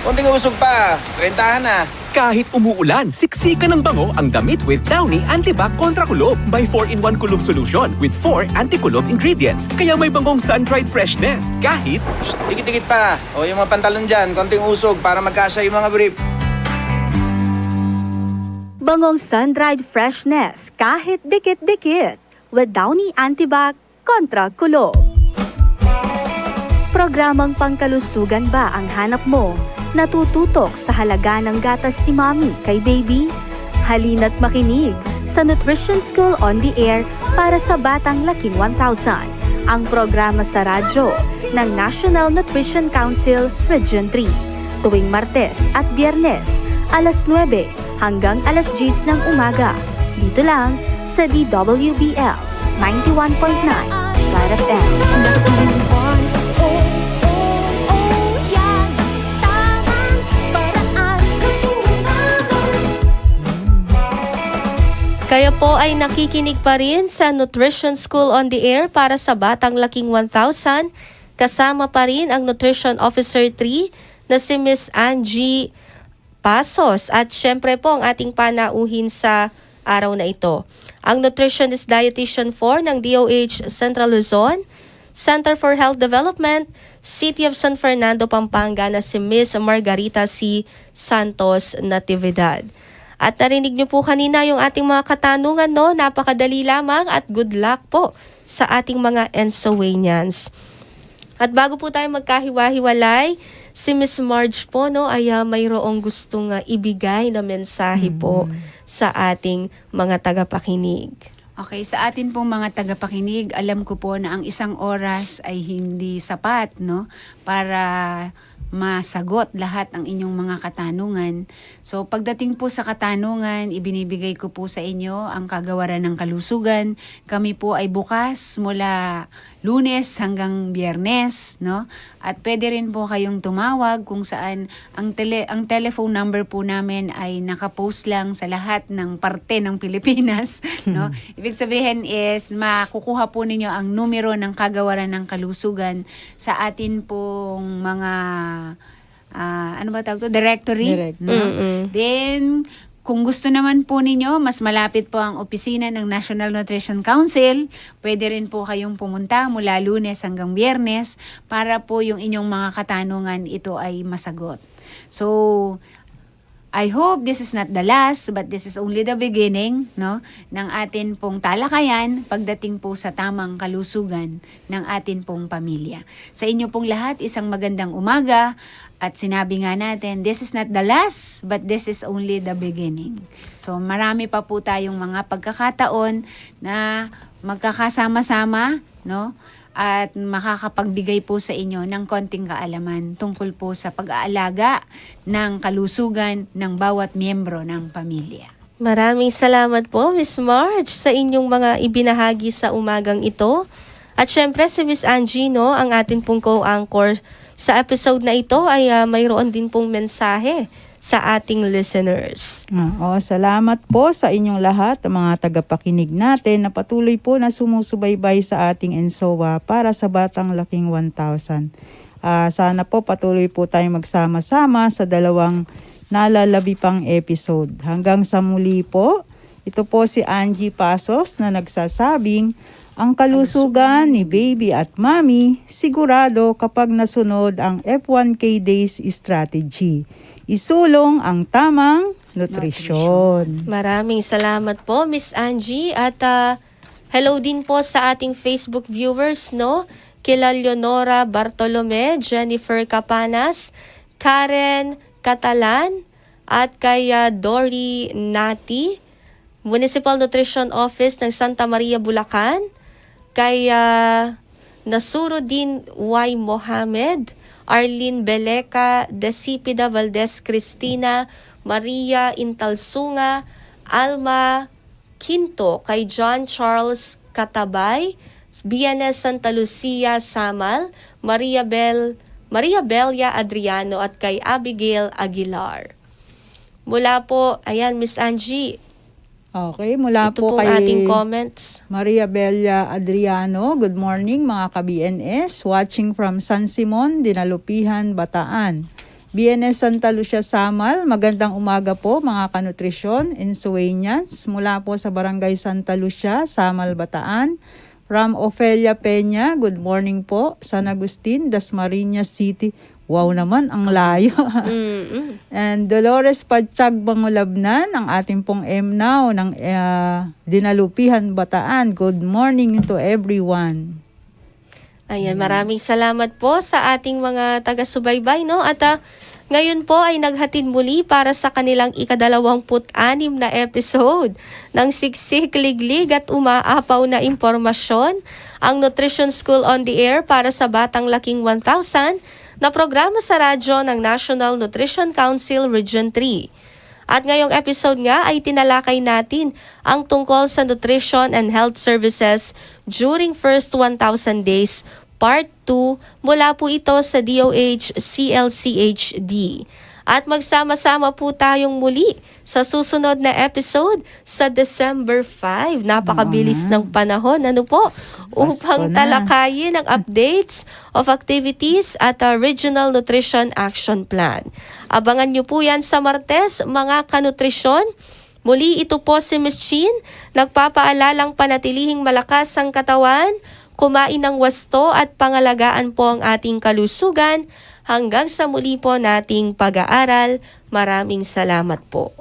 Kunting usog pa. 30 na. Kahit umuulan, siksikan ng bango ang damit with Downy Antibac Kontra Kulob. May 4-in-1 kulob solution with 4 anti-kulob ingredients. Kaya may bangong sun-dried freshness. Kahit Shh, dikit-dikit pa. O yung mga pantalon dyan, konting usog para magkasya yung mga brief. Bangong sun-dried freshness kahit dikit-dikit with Downy Antibac kontra kulo. Programang pangkalusugan ba ang hanap mo? Natututok sa halaga ng gatas ni Mommy kay baby? Halina't makinig sa Nutrition School on the Air para sa Batang Laking 1,000, ang programa sa radyo ng National Nutrition Council Region 3. Tuwing Martes at Biyernes, alas 9 hanggang alas 10 ng umaga. Dito lang sa DWBL 91.9 Bright FM. Kayo po ay nakikinig pa rin sa Nutrition School on the Air para sa Batang Laking 1,000. Kasama pa rin ang Nutrition Officer 3 na si Miss Angie Pasos. At syempre po ang ating panauhin sa araw na ito. Ang Nutritionist Dietitian 4 ng DOH Central Luzon, Center for Health Development, City of San Fernando, Pampanga na si Miss Margarita C. Santos Natividad. At narinig niyo po kanina yung ating mga katanungan, no? Napakadali lamang at good luck po sa ating mga Ensowanians. At bago po tayo magkahiwa-hiwalay, si Miss Marge po, no, ay mayroong gustong ibigay na mensahe po sa ating mga tagapakinig. Okay, sa atin pong mga tagapakinig, alam ko po na ang isang oras ay hindi sapat, no, para masagot lahat ang inyong mga katanungan. So pagdating po sa katanungan, ibinibigay ko po sa inyo ang kagawaran ng kalusugan. Kami po ay bukas mula Lunes hanggang Biyernes, no? At pwede rin po kayong tumawag kung saan ang telephone number po namin ay nakapost lang sa lahat ng parte ng Pilipinas, no? Ibig sabihin is makukuha po ninyo ang numero ng kagawaran ng kalusugan sa atin pong mga ano ba tawag to? Directory. No? Then, kung gusto naman po ninyo, mas malapit po ang opisina ng National Nutrition Council, pwede rin po kayong pumunta mula Lunes hanggang Biyernes para po yung inyong mga katanungan ito ay masagot. So, I hope this is not the last, but this is only the beginning, no, ng atin pong talakayan pagdating po sa tamang kalusugan ng atin pong pamilya. Sa inyo pong lahat, isang magandang umaga. At sinabi nga natin, this is not the last, but this is only the beginning. So marami pa po tayong mga pagkakataon na magkakasama-sama, no? At makakapagbigay po sa inyo ng konting kaalaman tungkol po sa pag-aalaga ng kalusugan ng bawat miyembro ng pamilya. Maraming salamat po, Miss Marge, sa inyong mga ibinahagi sa umagang ito. At syempre si Miss Angie, no, ang atin pong co-anchor sa episode na ito ay mayroon din pong mensahe sa ating listeners. Salamat po sa inyong lahat, mga tagapakinig natin na patuloy po na sumusubaybay sa ating ENSOA para sa Batang Laking 1,000. Sana po patuloy po tayong magsama-sama sa dalawang nalalabi pang episode. Hanggang sa muli po, ito po si Angie Pasos na nagsasabing, ang kalusugan ni baby at mommy sigurado kapag nasunod ang F1K Days strategy. Isulong ang tamang nutrisyon. Maraming salamat po, Miss Angie. At hello din po sa ating Facebook viewers, no? Kila Leonora Bartolome, Jennifer Capanas, Karen Catalan, at kay Dory Nati, Municipal Nutrition Office ng Santa Maria, Bulacan, kay Nasuruddin Y. Mohamed, Arlene Beleca, Desipida Valdez Cristina, Maria Intalsunga, Alma Quinto, kay John Charles Katabay, BNS Santa Lucia Samal, Maria Belia Adriano, at kay Abigail Aguilar. Mula po, ayan, Miss Angie, Okay, mula ito po pong kay ating comments. Maria Belia Adriano. Good morning mga ka-BNS. Watching from San Simon, Dinalupihan, Bataan. BNS Santa Lucia Samal, magandang umaga po mga kanutrisyon, Insueñas. Mula po sa Barangay Santa Lucia, Samal, Bataan. From Ofelia Peña, good morning po. San Agustin, Dasmariñas City. Wow naman, ang layo. And Dolores Padchag Bangulabnan, ang ating pong MNOW ng Dinalupihan, Bataan. Good morning to everyone. Ayan, maraming salamat po sa ating mga taga-subaybay, no? At ngayon po ay naghatid muli para sa kanilang ika-26 na episode ng Siksik, Liglig at Umaapaw na Impormasyon, ang Nutrition School on the Air para sa Batang Laking 1000 na programa sa radyo ng National Nutrition Council Region 3. At ngayong episode nga ay tinalakay natin ang tungkol sa nutrition and health services during first 1,000 days, Part 2, mula po ito sa DOH CLCHD. At magsama-sama po tayong muli sa susunod na episode sa December 5. Napakabilis ng panahon, ano po? Upang talakayin ang updates of activities at a Regional Nutrition Action Plan. Abangan nyo po yan sa Martes, mga kanutrisyon. Muli ito po si Ms. Chin, nagpapaalalang panatilihing malakas ang katawan, kumain ng wasto at pangalagaan po ang ating kalusugan. Hanggang sa muli po nating pag-aaral. Maraming salamat po.